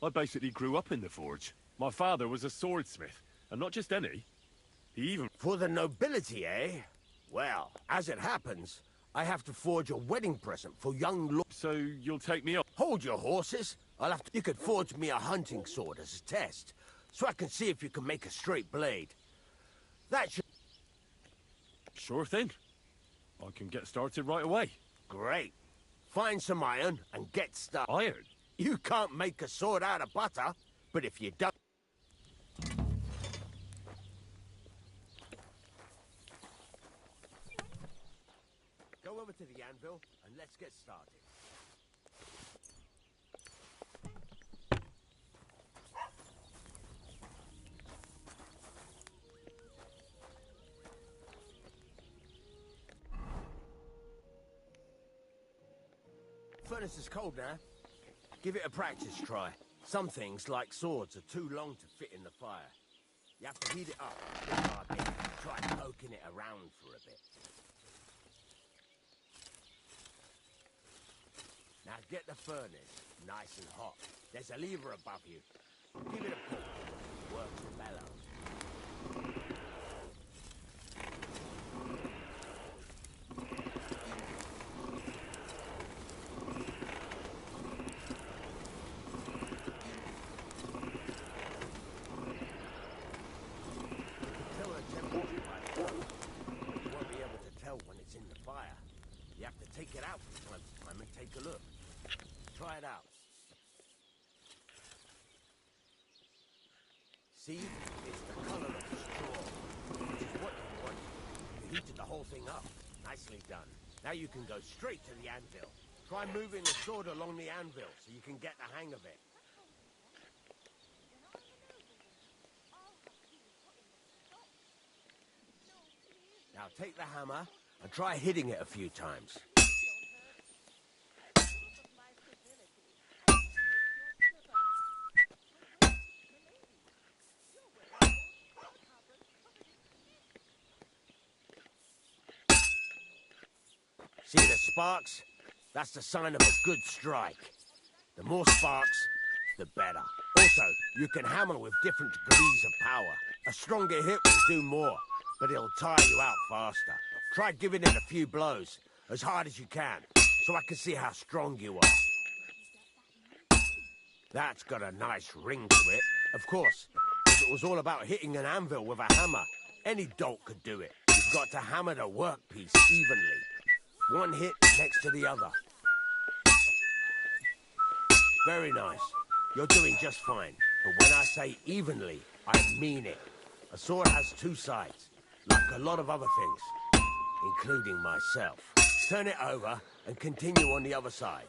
I basically grew up in the forge. My father was a swordsmith, and not just any. He even... For the nobility, eh? Well, as it happens, I have to forge a wedding present for young Lord. So you'll take me up? Hold your horses. I'll have to... You could forge me a hunting sword as a test, so I can see if you can make a straight blade. That should... Sure thing. I can get started right away. Great. Find some iron and get started. Iron? You can't make a sword out of butter, but if you don't... Go over to the anvil and let's get started. Furnace is cold now. Give it a practice try. Some things, like swords, are too long to fit in the fire. You have to heat it up a bit by bit. Try poking it around for a bit. Now get the furnace nice and hot. There's a lever above you. Give it a pull. Work the bellows. You have to take it out from time to time and take a look. Try it out. See? It's the color of the straw, which is what you want. You heated the whole thing up. Nicely done. Now you can go straight to the anvil. Try moving the sword along the anvil so you can get the hang of it. Now take the hammer and try hitting it a few times. See the sparks? That's the sign of a good strike. The more sparks, the better. Also, you can hammer with different degrees of power. A stronger hit will do more, but it'll tire you out faster. Try giving it a few blows, as hard as you can, so I can see how strong you are. That's got a nice ring to it. Of course, if it was all about hitting an anvil with a hammer, any dolt could do it. You've got to hammer the workpiece evenly. One hit next to the other. Very nice. You're doing just fine. But when I say evenly, I mean it. A sword has two sides, like a lot of other things, including myself. Turn it over and continue on the other side.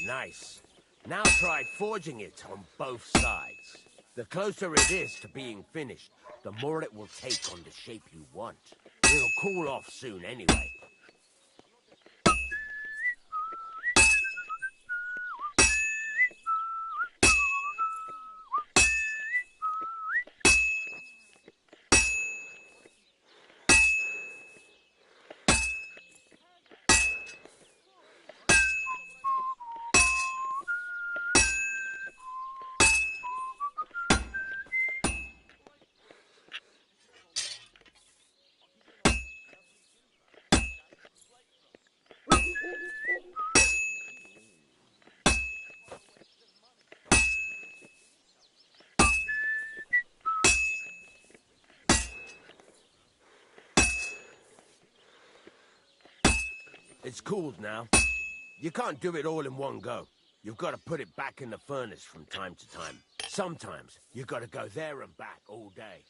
Nice. Now try forging it on both sides. The closer it is to being finished, the more it will take on the shape you want. It'll cool off soon anyway. It's cooled now. You can't do it all in one go. You've got to put it back in the furnace from time to time. Sometimes you've got to go there and back all day.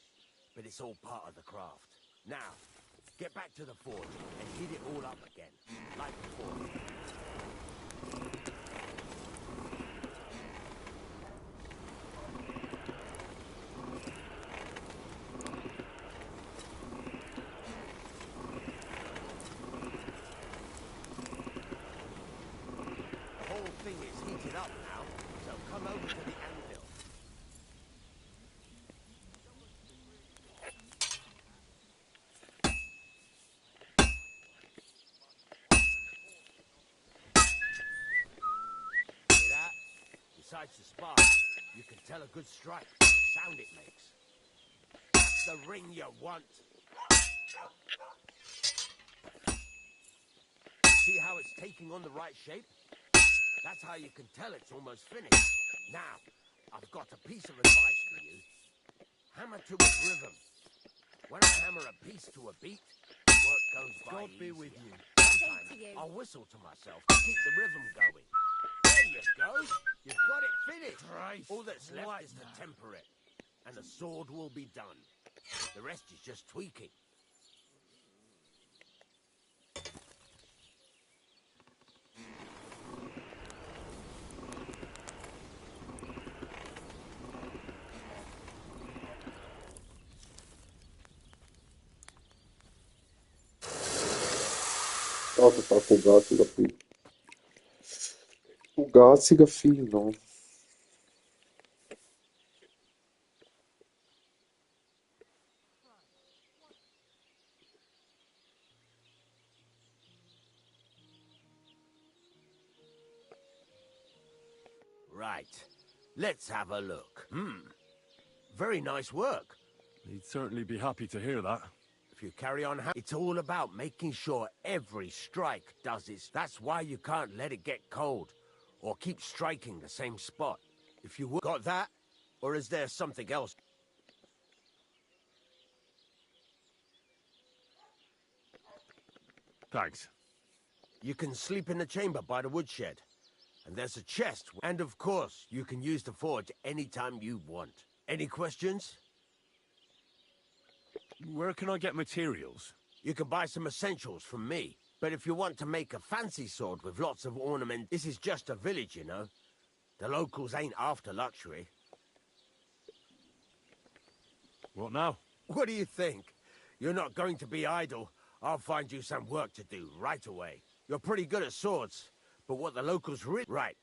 But it's all part of the craft. Now, get back to the forge and heat it all up again, like before. The whole thing is heated up now, so come over to the anvil. See that? Besides the spark, you can tell a good strike by the sound it makes. That's the ring you want. See how it's taking on the right shape? That's how you can tell it's almost finished. Now, I've got a piece of advice for you. Hammer to a rhythm. When I hammer a piece to a beat, work goes by God be easier. with you. Sometimes I'll whistle to myself to keep the rhythm going. There you go. You've got it finished. Christ, All that's left what is to now? temper it. And the sword will be done. The rest is just tweaking. Nossa, tá com o gato da filha. O gato siga filho, não. Right. Let's have a look. Very nice work. He'd certainly be happy to hear that. If you carry on, it's all about making sure every strike does its... That's why you can't let it get cold, or keep striking the same spot. If you got that, or is there something else? Thanks. You can sleep in the chamber by the woodshed. And there's a chest. And of course, you can use the forge anytime you want. Any questions? Where can I get materials? You can buy some essentials from me. But if you want to make a fancy sword with lots of ornament, this is just a village, you know. The locals ain't after luxury. What now? What do you think? You're not going to be idle. I'll find you some work to do right away. You're pretty good at swords, but what the locals really... Right.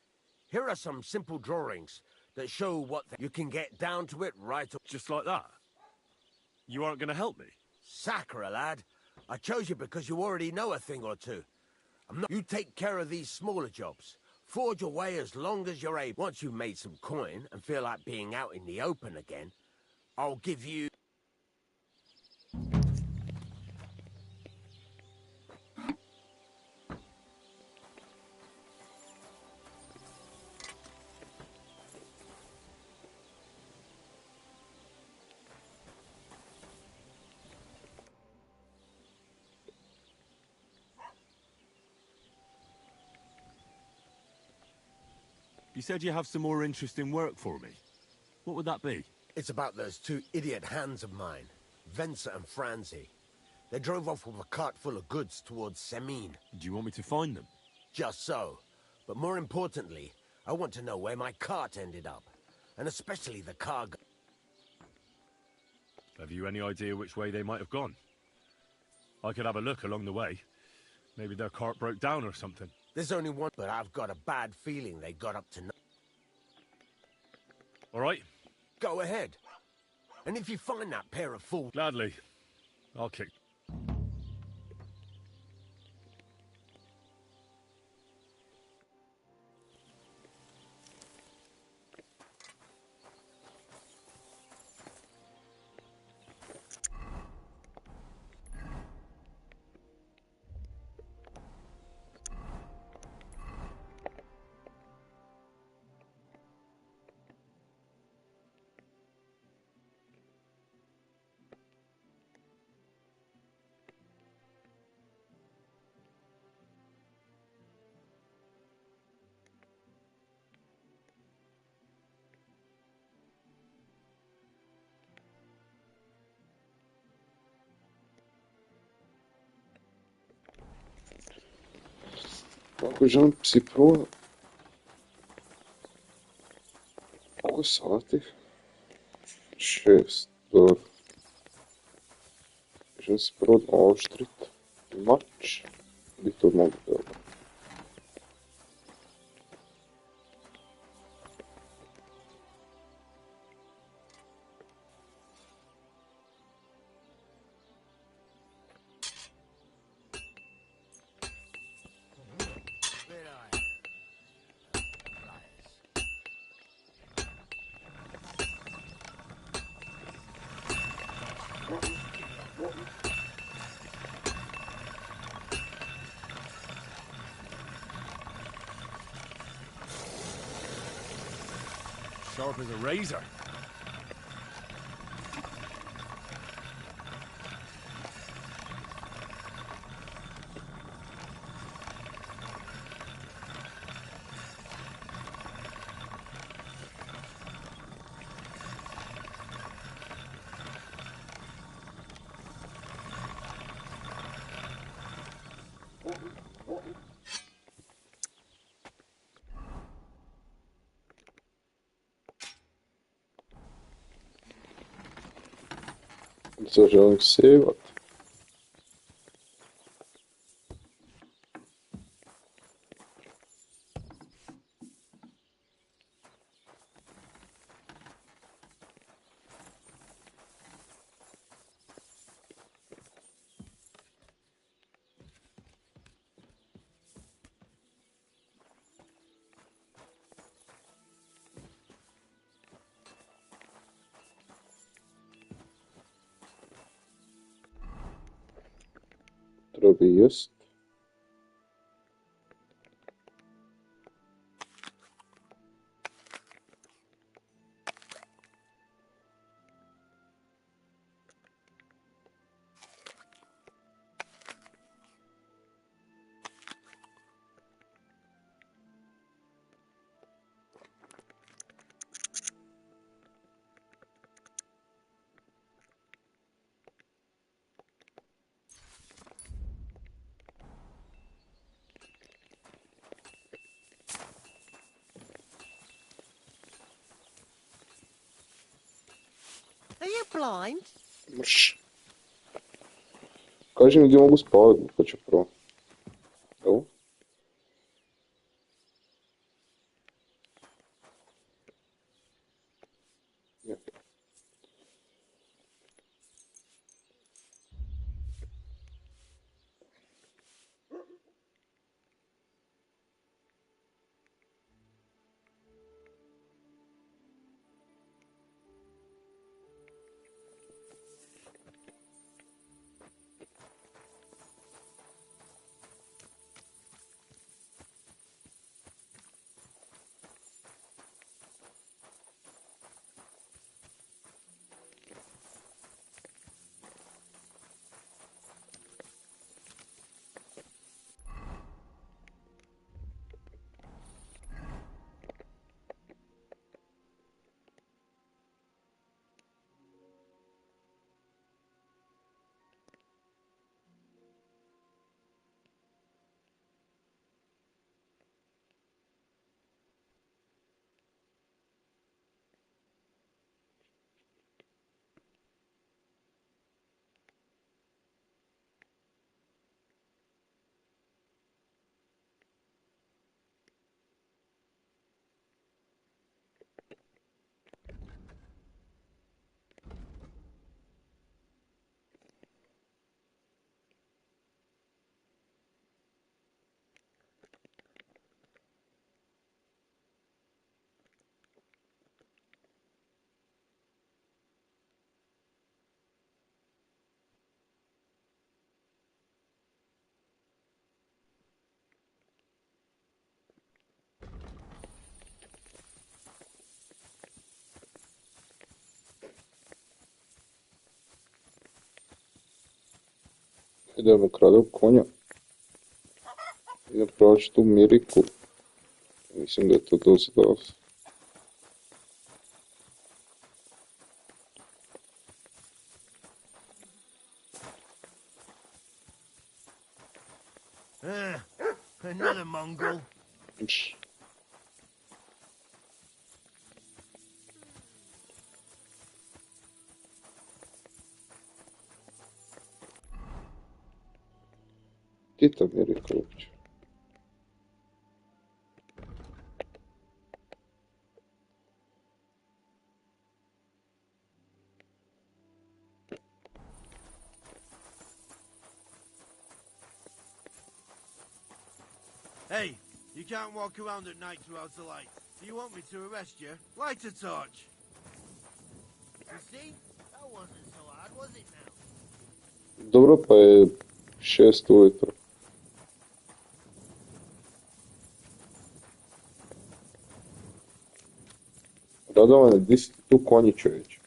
Here are some simple drawings that show what you can get down to it right... Just like that? You aren't going to help me? Sacre, lad. I chose you because you already know a thing or two. You take care of these smaller jobs. Forge away as long as you're able. Once you've made some coin and feel like being out in the open again, I'll give you... You said you have some more interesting work for me. What would that be? It's about those two idiot hands of mine, Venser and Franzi. They drove off with a cart full of goods towards Semine. Do you want me to find them? Just so. But more importantly, I want to know where my cart ended up. And especially the cargo. Have you any idea which way they might have gone? I could have a look along the way. Maybe their cart broke down or something. There's only one, but I've got a bad feeling they got up to no... All right. Go ahead. And if you find that pair of fools... Gladly. I'll kick... Ako želim si prodat. Koliko sati? 6. Dobro. Želim si prodat oštrit. Mač. Bi to mogu dobro. Sharp as a razor. Sad želim sevat. Treba bi jest. Are you blind? Mrš. Kaži mi gdje mogu spavati, pa ću prvo. Evo. Ja. Idemo kradem konja. Idem proći tu Miriku. Mislim da je to dosta. Another mongrel. Ti to mi je rekao uopće. Hey, you can't walk around at night without a light. Do you want me to arrest you? Light a torch. You see? That wasn't so hard, was it now? Dobro, pa je 6 ujutro. Radovane, di si tu konji, čovječe?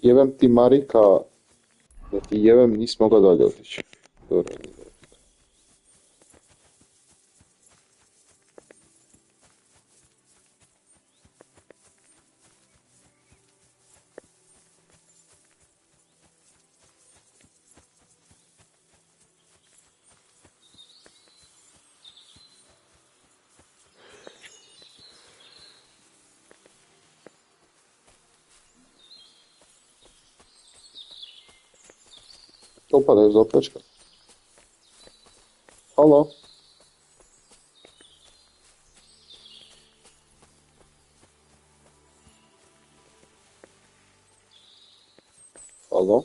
Jebem ti Marika, da ti jebem, nis mogao dalje otići. Dobro, nije. Opa, da je zaplečka. Halo? Halo?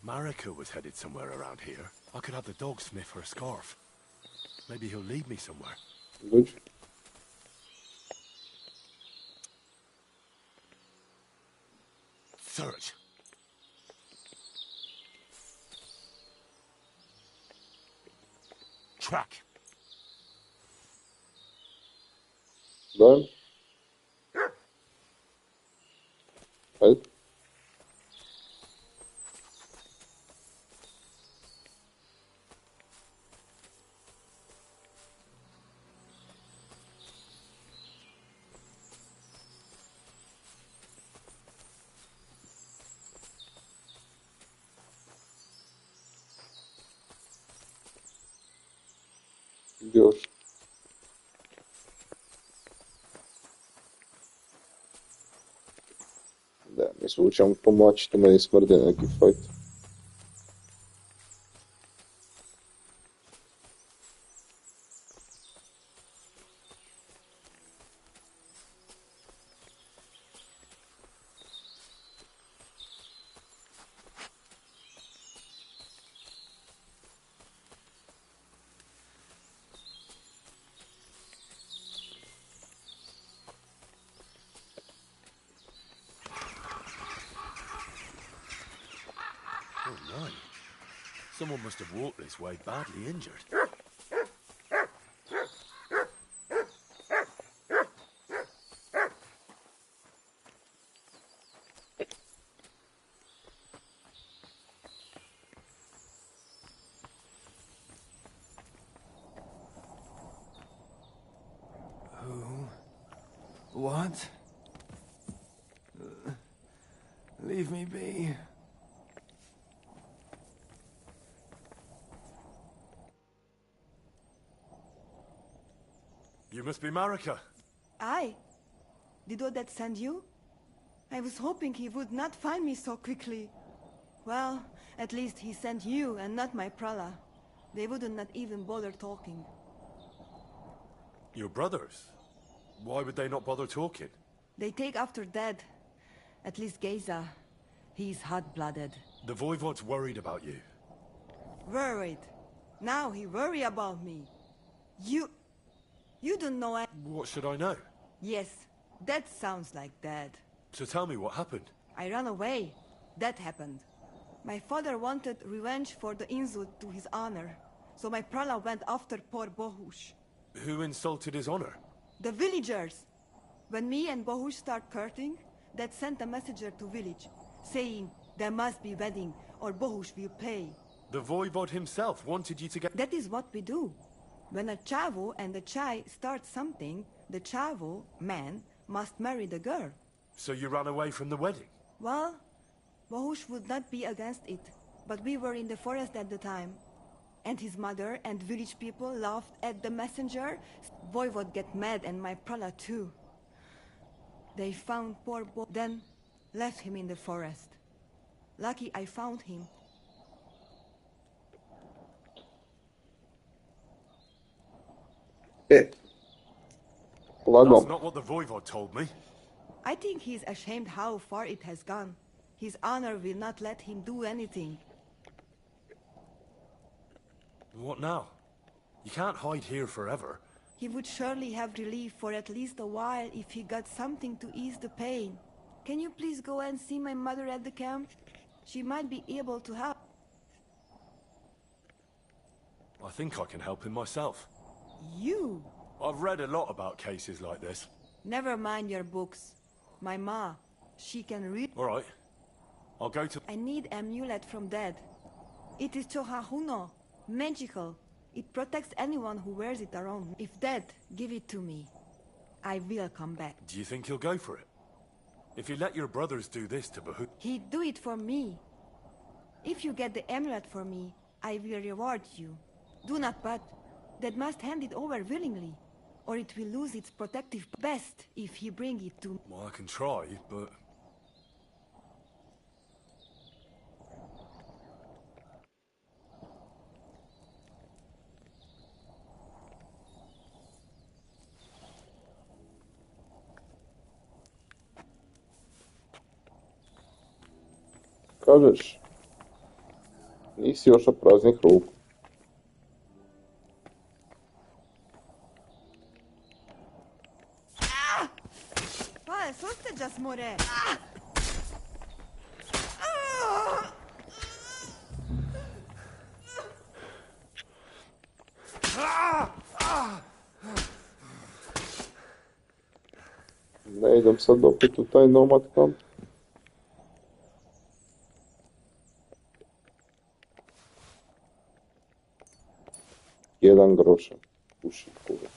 Marika was headed somewhere around here. I could have the dog sniff her scarf. Maybe he'll lead me somewhere. Good. Search. Track. Done. Right. Gidiyor. Da, mi svučam pomoći, to meni smrde neki fajt. Oh no. Someone must have walked this way badly injured. Who? What? Leave me be. You must be Marika. I? Did Odette send you? I was hoping he would not find me so quickly. Well, at least he sent you and not my prala. They would not even bother talking. Your brothers? Why would they not bother talking? They take after Dad. At least Geza. He's hot-blooded. The Voivod's worried about you. Worried? Now he worry about me. You don't know. What should I know? Yes, that sounds like Dad. So tell me what happened. I ran away. That happened. My father wanted revenge for the insult to his honor. So my prala went after poor Bohush. Who insulted his honor? The villagers. When me and Bohush start courting, Dad sent a messenger to village, saying there must be wedding or Bohush will pay. The Voivod himself wanted you to get... That is what we do. When a chavo and a chai start something, the chavo, man, must marry the girl. So you ran away from the wedding? Well, Bohush would not be against it, but we were in the forest at the time. And his mother and village people laughed at the messenger. Voivod get mad and my prala too. They found poor Bo, then left him in the forest. Lucky I found him. That's not what the Voivod told me. I think he's ashamed how far it has gone. His honor will not let him do anything. What now? You can't hide here forever. He would surely have relief for at least a while if he got something to ease the pain. Can you please go and see my mother at the camp? She might be able to help. I think I can help him myself. You? I've read a lot about cases like this. Never mind your books. My ma, she can read. All right. I'll go to... I need amulet from Dad. It is Chohahuno, magical. It protects anyone who wears it around. If Dad give it to me, I will come back. Do you think he'll go for it? If you let your brothers do this to Bahu... He'd do it for me. If you get the amulet for me, I will reward you. Do not but. Dad must hand it over willingly, or it will lose its protective best if he bring it to... Well, I can try, but... Kažeš? Nisi još praznih ruku. Pa, susteđas more! Ne idem sad opet u taj nomad kamp. Jedan grošan. Puši kurac.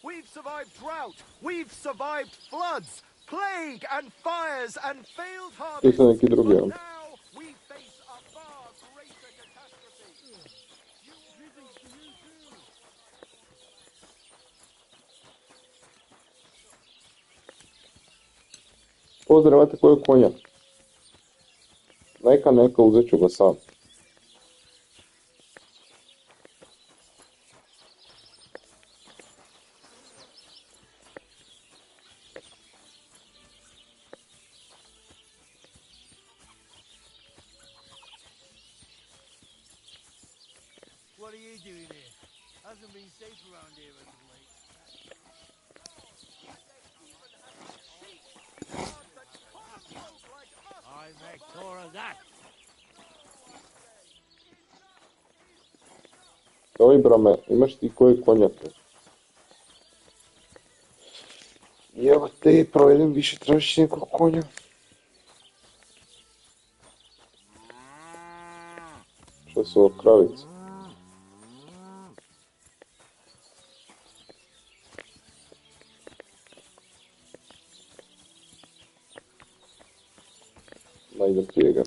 We've survived drought, we've survived floods, plague and fires and failed harvests, but now we face a far greater catastrophe. Pozdravate koju konja. Neka, uzet ću ga sam. What are you doing here? Hasn't been safe around here as of late. I make sure of that. Oj, brame, imaš ti koji konjake? Evo te, provedem više tražiš nekog konja. Što su ovo kravice? Idem prije ga.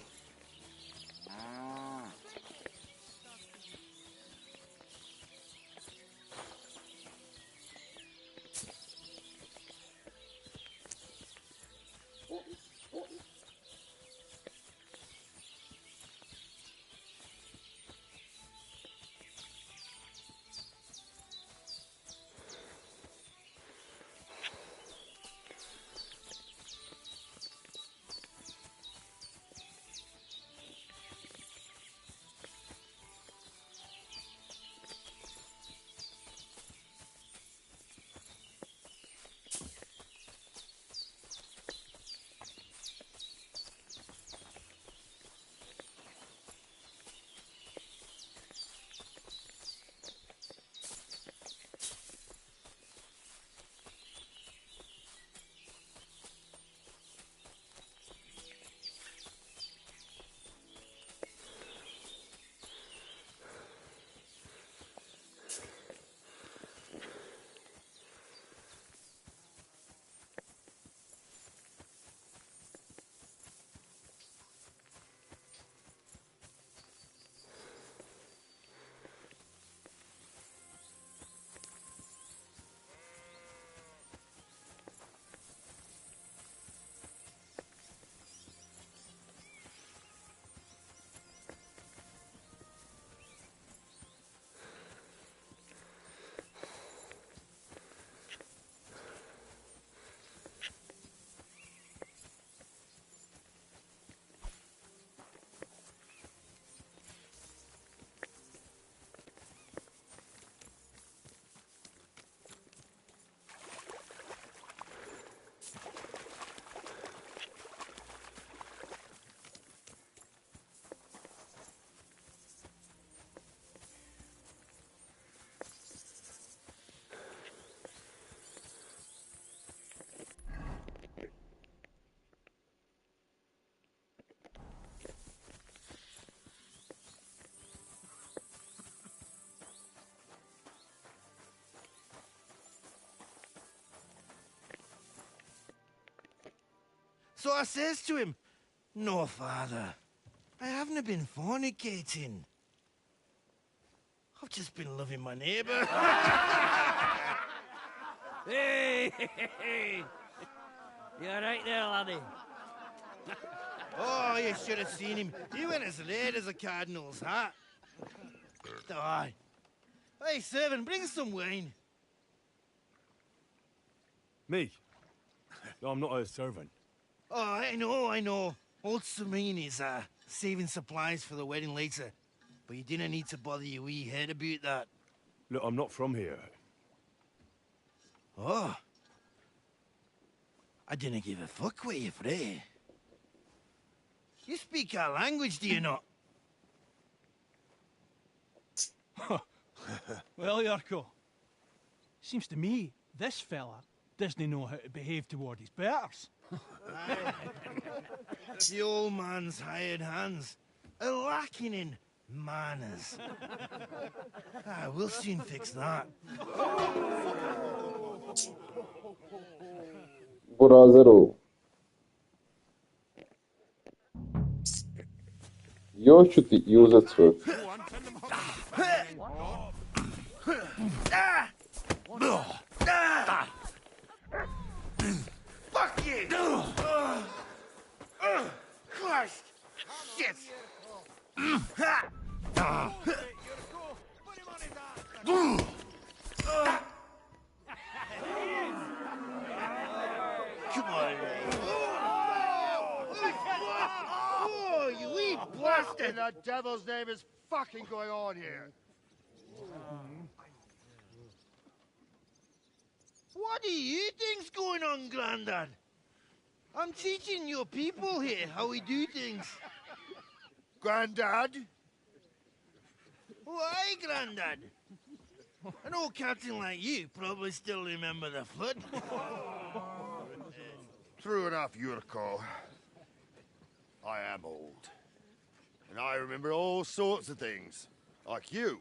So I says to him, "No, father, I haven't been fornicating. I've just been loving my neighbour." Hey! You alright there, laddie? Oh, you should have seen him. He went as red as a cardinal's hat. Aye. Hey, servant, bring some wine. Me? No, I'm not a servant. Oh, I know. Old Serene is saving supplies for the wedding later. But you didn't need to bother your wee head about that. Look, I'm not from here. Oh. I didn't give a fuck what you pray. You speak our language, do you not? Well, Yarko, seems to me this fella doesn't know how to behave toward his betters. The old man's hired hands are lacking in manners. We'll soon fix that. Burazero. Još ću ti i uzet sve. Fuck you! Christ! Shit! Come on, oh, you wee bastard! What in the devil's name is fucking going on here? What do you think's going on, Grandad? I'm teaching your people here how we do things. Grandad? Why, Grandad? An old captain like you probably still remember the flood. True enough, Yurko. I am old. And I remember all sorts of things. Like you.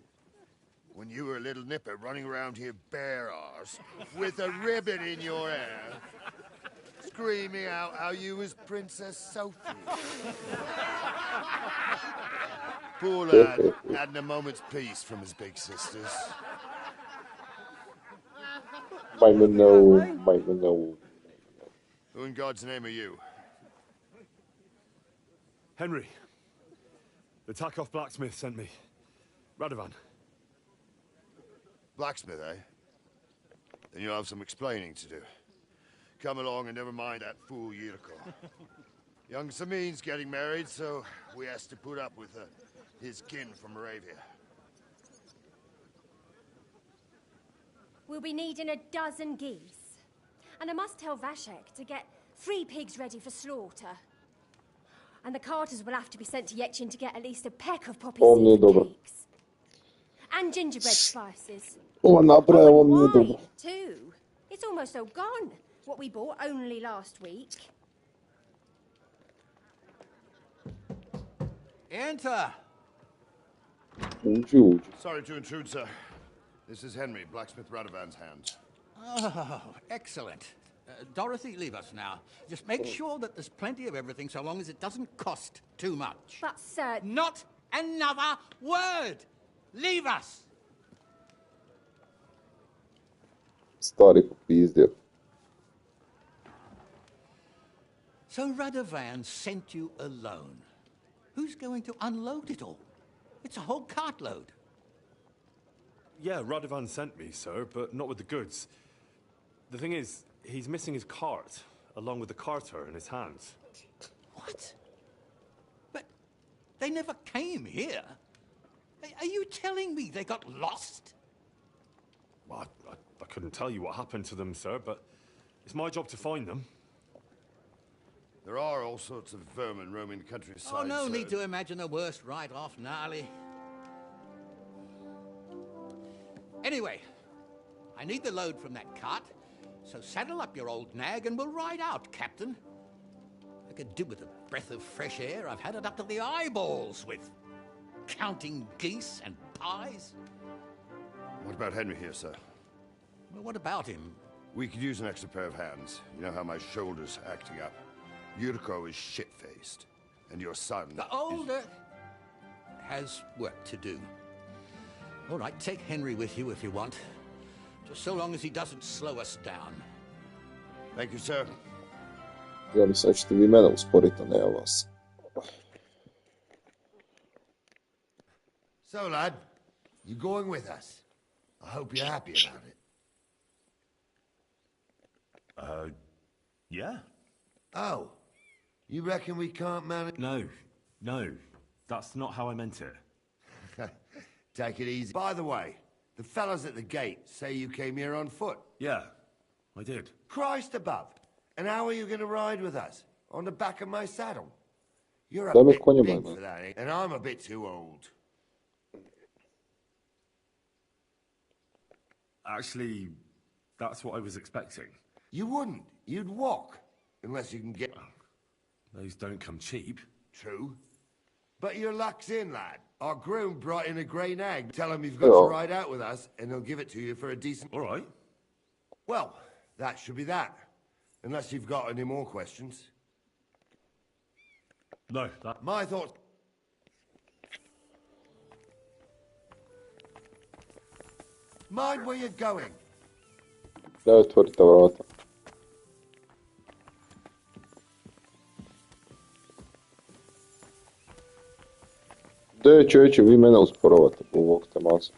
When you were a little nipper running around here bare arse, with a ribbon in your hair, screaming out how you was Princess Sophie. Poor lad hadn't a moment's peace from his big sisters. Might know. Who in God's name are you? Henry. The Takoff blacksmith sent me. Radovan. Blacksmith, eh? Then you'll have some explaining to do. Come along and never mind that fool Yurko. Young Samin's getting married, so we has to put up with his kin from Moravia. We'll be needing a dozen geese. And I must tell Vashek to get 3 pigs ready for slaughter. And the carters will have to be sent to Yechin to get at least a peck of poppy seed cakes. And gingerbread spices. On nije dobro. Too. It's almost all gone. What we bought only last week. Enter. Uđi. Sorry to intrude, sir. This is Henry, blacksmith Radovan's hand. Oh, excellent. Dorothy, leave us now. Just make sure that there's plenty of everything so long as it doesn't cost too much. But, sir... Not another word! Leave us! Stari popizdio. So Radovan sent you alone. Who's going to unload it all? It's a whole cartload. Yeah, Radovan sent me, sir, but not with the goods. The thing is, he's missing his cart, along with the carter in his hands. What? But they never came here. Are you telling me they got lost? Well, I couldn't tell you what happened to them, sir, but it's my job to find them. There are all sorts of vermin roaming the countryside. Oh, no need to imagine the worst right off, gnarly. Anyway, I need the load from that cart, so saddle up your old nag and we'll ride out, Captain. I could do with a breath of fresh air. I've had it up to the eyeballs with counting geese and pies. What about Henry here, sir? Well, what about him? We could use an extra pair of hands. You know how my shoulder's acting up. Yurko is shit-faced, and your son The older has work to do. All right, take Henry with you if you want. Just so long as he doesn't slow us down. Thank you, sir. Ja mislim da ćete vi mene usporiti, a ne vas. So, lad, you going with us? I hope you're happy about it. Yeah. Oh, you reckon we can't manage? No, that's not how I meant it. Take it easy. By the way, the fellas at the gate say you came here on foot. Yeah, I did. Christ above. And how are you going to ride with us? On the back of my saddle? You're a Daj mi bit konja, big bajba. for that, eh? And I'm a bit too old. Actually, that's what I was expecting. You wouldn't. You'd walk. Unless you can get... Those don't come cheap. True. But your luck's in, lad. Our groom brought in a grey nag. Tell him you've got Yeah. to ride out with us, and he'll give it to you for a decent... All right. Well, that should be that. Unless you've got any more questions. No, that... My thoughts... Mind where you're going. Daj otvorite vrata. Daj čovječe, vi mene usporavate, povokte masu.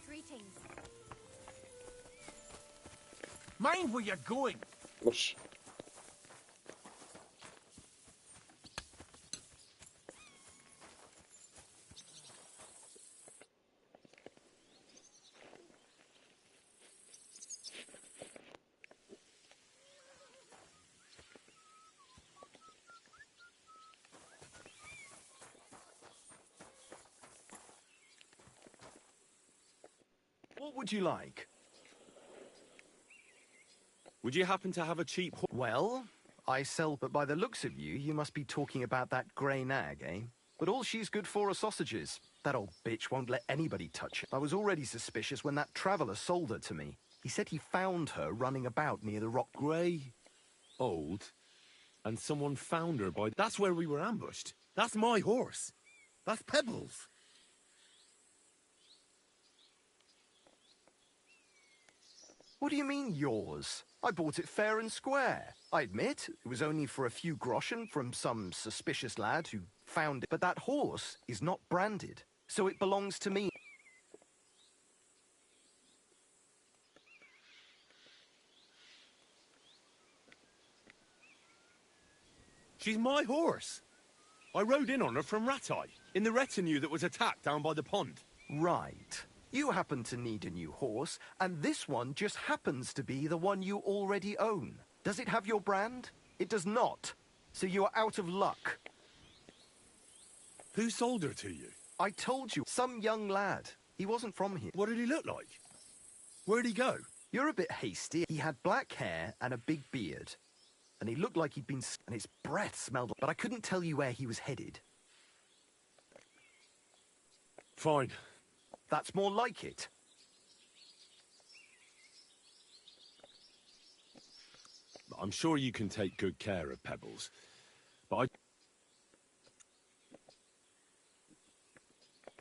Greetings. Mind where you're going. Mrš. What would you like? Would you happen to have a cheap horse? Well, I sell, but by the looks of you, you must be talking about that grey nag, eh? But all she's good for are sausages. That old bitch won't let anybody touch her. I was already suspicious when that traveller sold her to me. He said he found her running about near the rock. Grey, old, and someone found her by... That's where we were ambushed. That's my horse. That's Pebbles. What do you mean, yours? I bought it fair and square. I admit, it was only for a few groschen from some suspicious lad who found it. But that horse is not branded, so it belongs to me. She's my horse. I rode in on her from Ratai, in the retinue that was attacked down by the pond. Right. You happen to need a new horse, and this one just happens to be the one you already own. Does it have your brand? It does not. So you are out of luck. Who sold her to you? I told you, some young lad. He wasn't from here. What did he look like? Where'd he go? You're a bit hasty. He had black hair and a big beard. And he looked like he'd been... and his breath smelled... But I couldn't tell you where he was headed. Fine. That's more like it. I'm sure you can take good care of Pebbles. But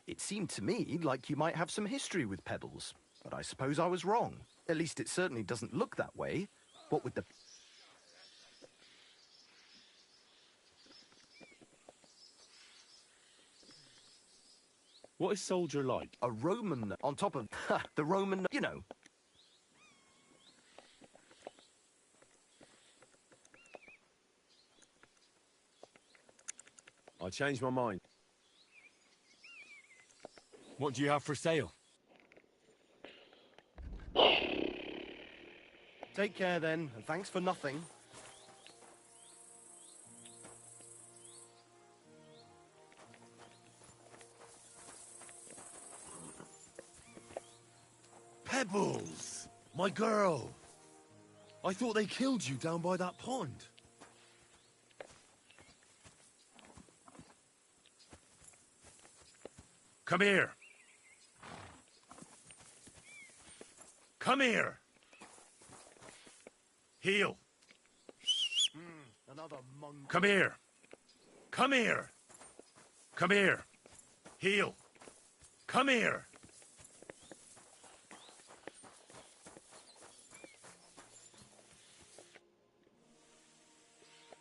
It seemed to me like you might have some history with Pebbles. But I suppose I was wrong. At least it certainly doesn't look that way. What with the... What is Soldier like? A Roman on top of... the Roman... you know. I changed my mind. What do you have for sale? Take care then, and thanks for nothing. Pebbles! My girl! I thought they killed you down by that pond. Come here. Come here. Heel. another monk. Come here. Come here. Come here. Heel. Come here.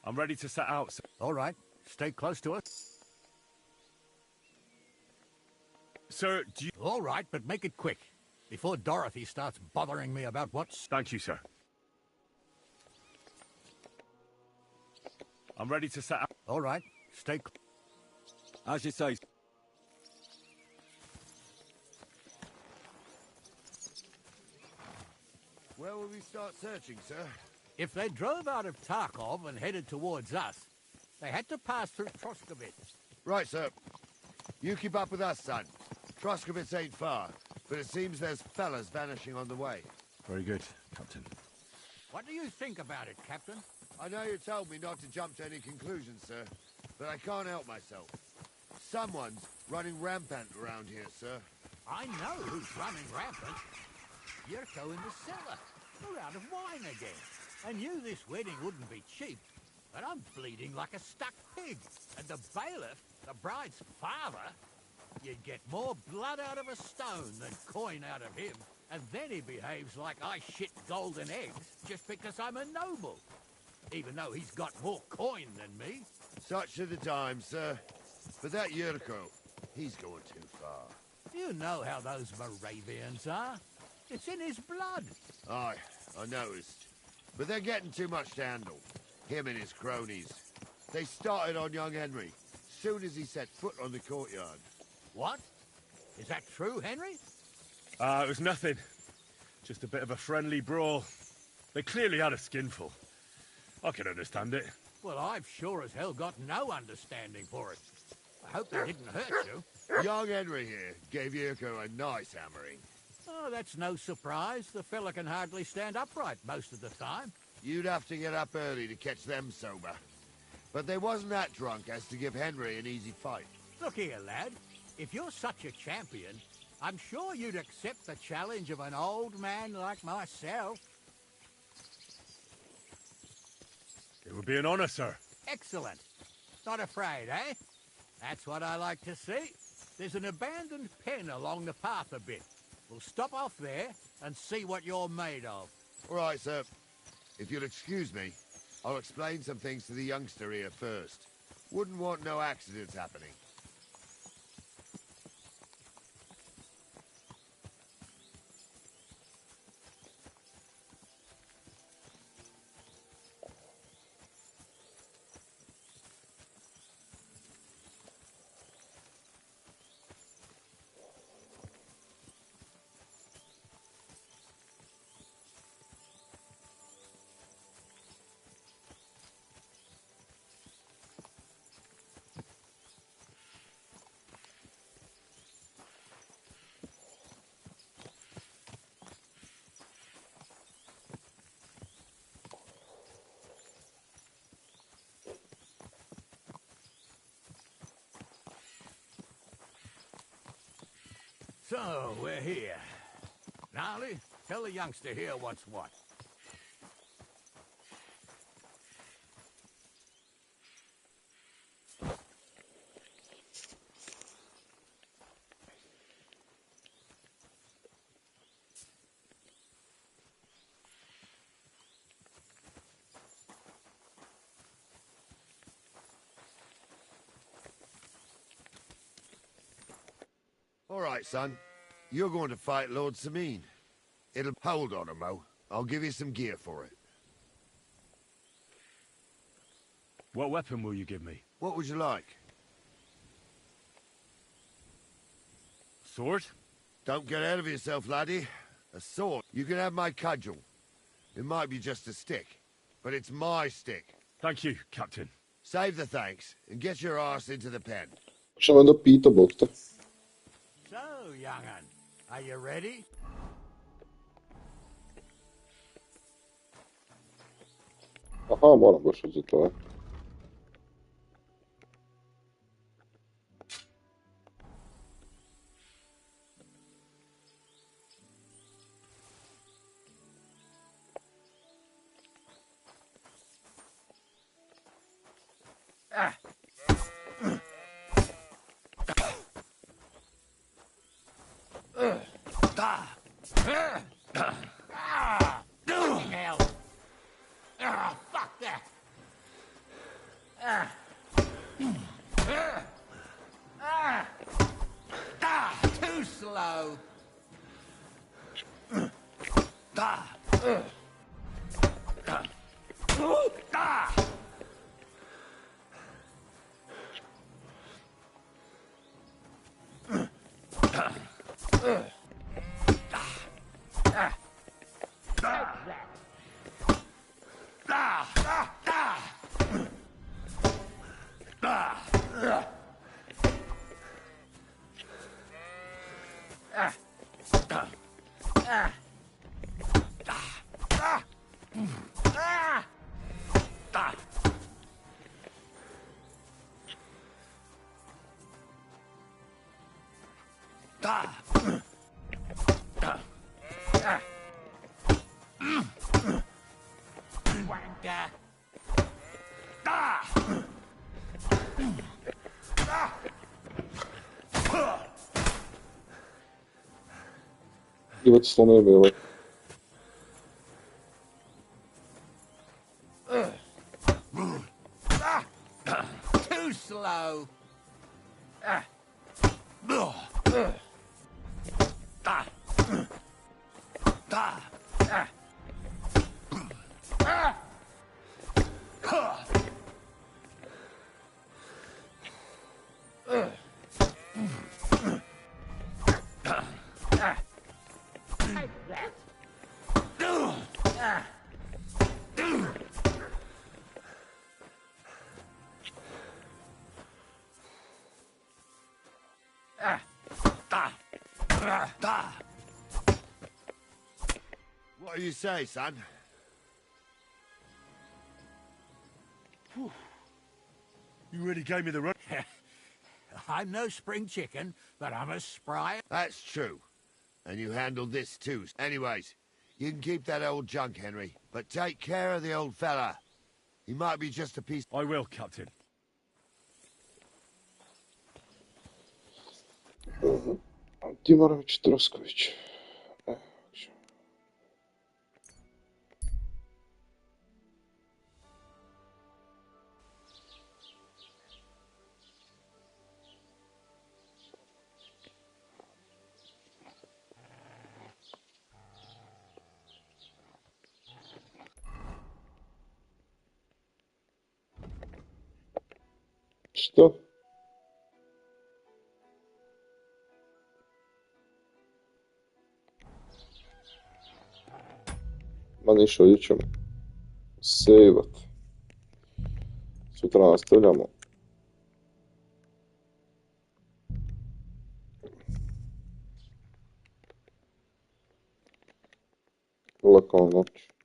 I'm ready to set out, sir. All right. Stay close to us. Sir, do you... All right, but make it quick. Before Dorothy starts bothering me about what's... Thank you, sir. I'm ready to set out. All right. Stay... As you say. Where will we start searching, sir? If they drove out of Tarkov and headed towards us, they had to pass through Troskovitz. Right, sir. You keep up with us, son. Troskovitz ain't far, but it seems there's fellas vanishing on the way. Very good, Captain. What do you think about it, Captain? I know you told me not to jump to any conclusions, sir, but I can't help myself. Someone's running rampant around here, sir. I know who's running rampant. Yurko in the cellar. We're out of wine again. I knew this wedding wouldn't be cheap, but I'm bleeding like a stuck pig. And the bailiff, the bride's father, you'd get more blood out of a stone than coin out of him. And then he behaves like I shit golden eggs just because I'm a noble. Even though he's got more coin than me. Such are the times, sir. But that Yurko, he's going too far. You know how those Moravians are. It's in his blood. Aye, I noticed. But they're getting too much to handle. Him and his cronies. They started on young Henry, soon as he set foot on the courtyard. What? Is that true, Henry? It was nothing. Just a bit of a friendly brawl. They clearly had a skinful. I can understand it. Well, I've sure as hell got no understanding for it. I hope they didn't hurt you. Young Henry here gave Yurko a nice hammering. Oh, that's no surprise. The fella can hardly stand upright most of the time. You'd have to get up early to catch them sober. But they wasn't that drunk as to give Henry an easy fight. Look here, lad. If you're such a champion, I'm sure you'd accept the challenge of an old man like myself. It would be an honor, sir. Excellent. Not afraid, eh? That's what I like to see. There's an abandoned pen along the path a bit. We'll stop off there and see what you're made of. All right, sir. If you'll excuse me, I'll explain some things to the youngster here first. Wouldn't want no accidents happening. So, we're here. Gnarly, tell the youngster here what's what. All right, son. You're going to fight Lord Sameen. It'll... Hold on, Mo. I'll give you some gear for it. What weapon will you give me? What would you like? Sword? Don't get ahead of yourself, laddie. A sword. You can have my cudgel. It might be just a stick, but it's my stick. Thank you, Captain. Save the thanks, and get your arse into the pen. Šta me da pita, bok te. So, young'un, are you ready? Aha, moram baš za to. Hell. Fuck that. Too slow. I već slone je bilo. Too slow. What do you say, son? You really gave me the run. I'm no spring chicken, but I'm as spry. That's true. And you handled this too. Anyways, you can keep that old junk, Henry. But take care of the old fella. He might be just a piece... I will, Captain. Dimorović Trosković. Što? Ma ništa, ovdje ćemo sejvat. Sutra nastavljamo. Lako noć.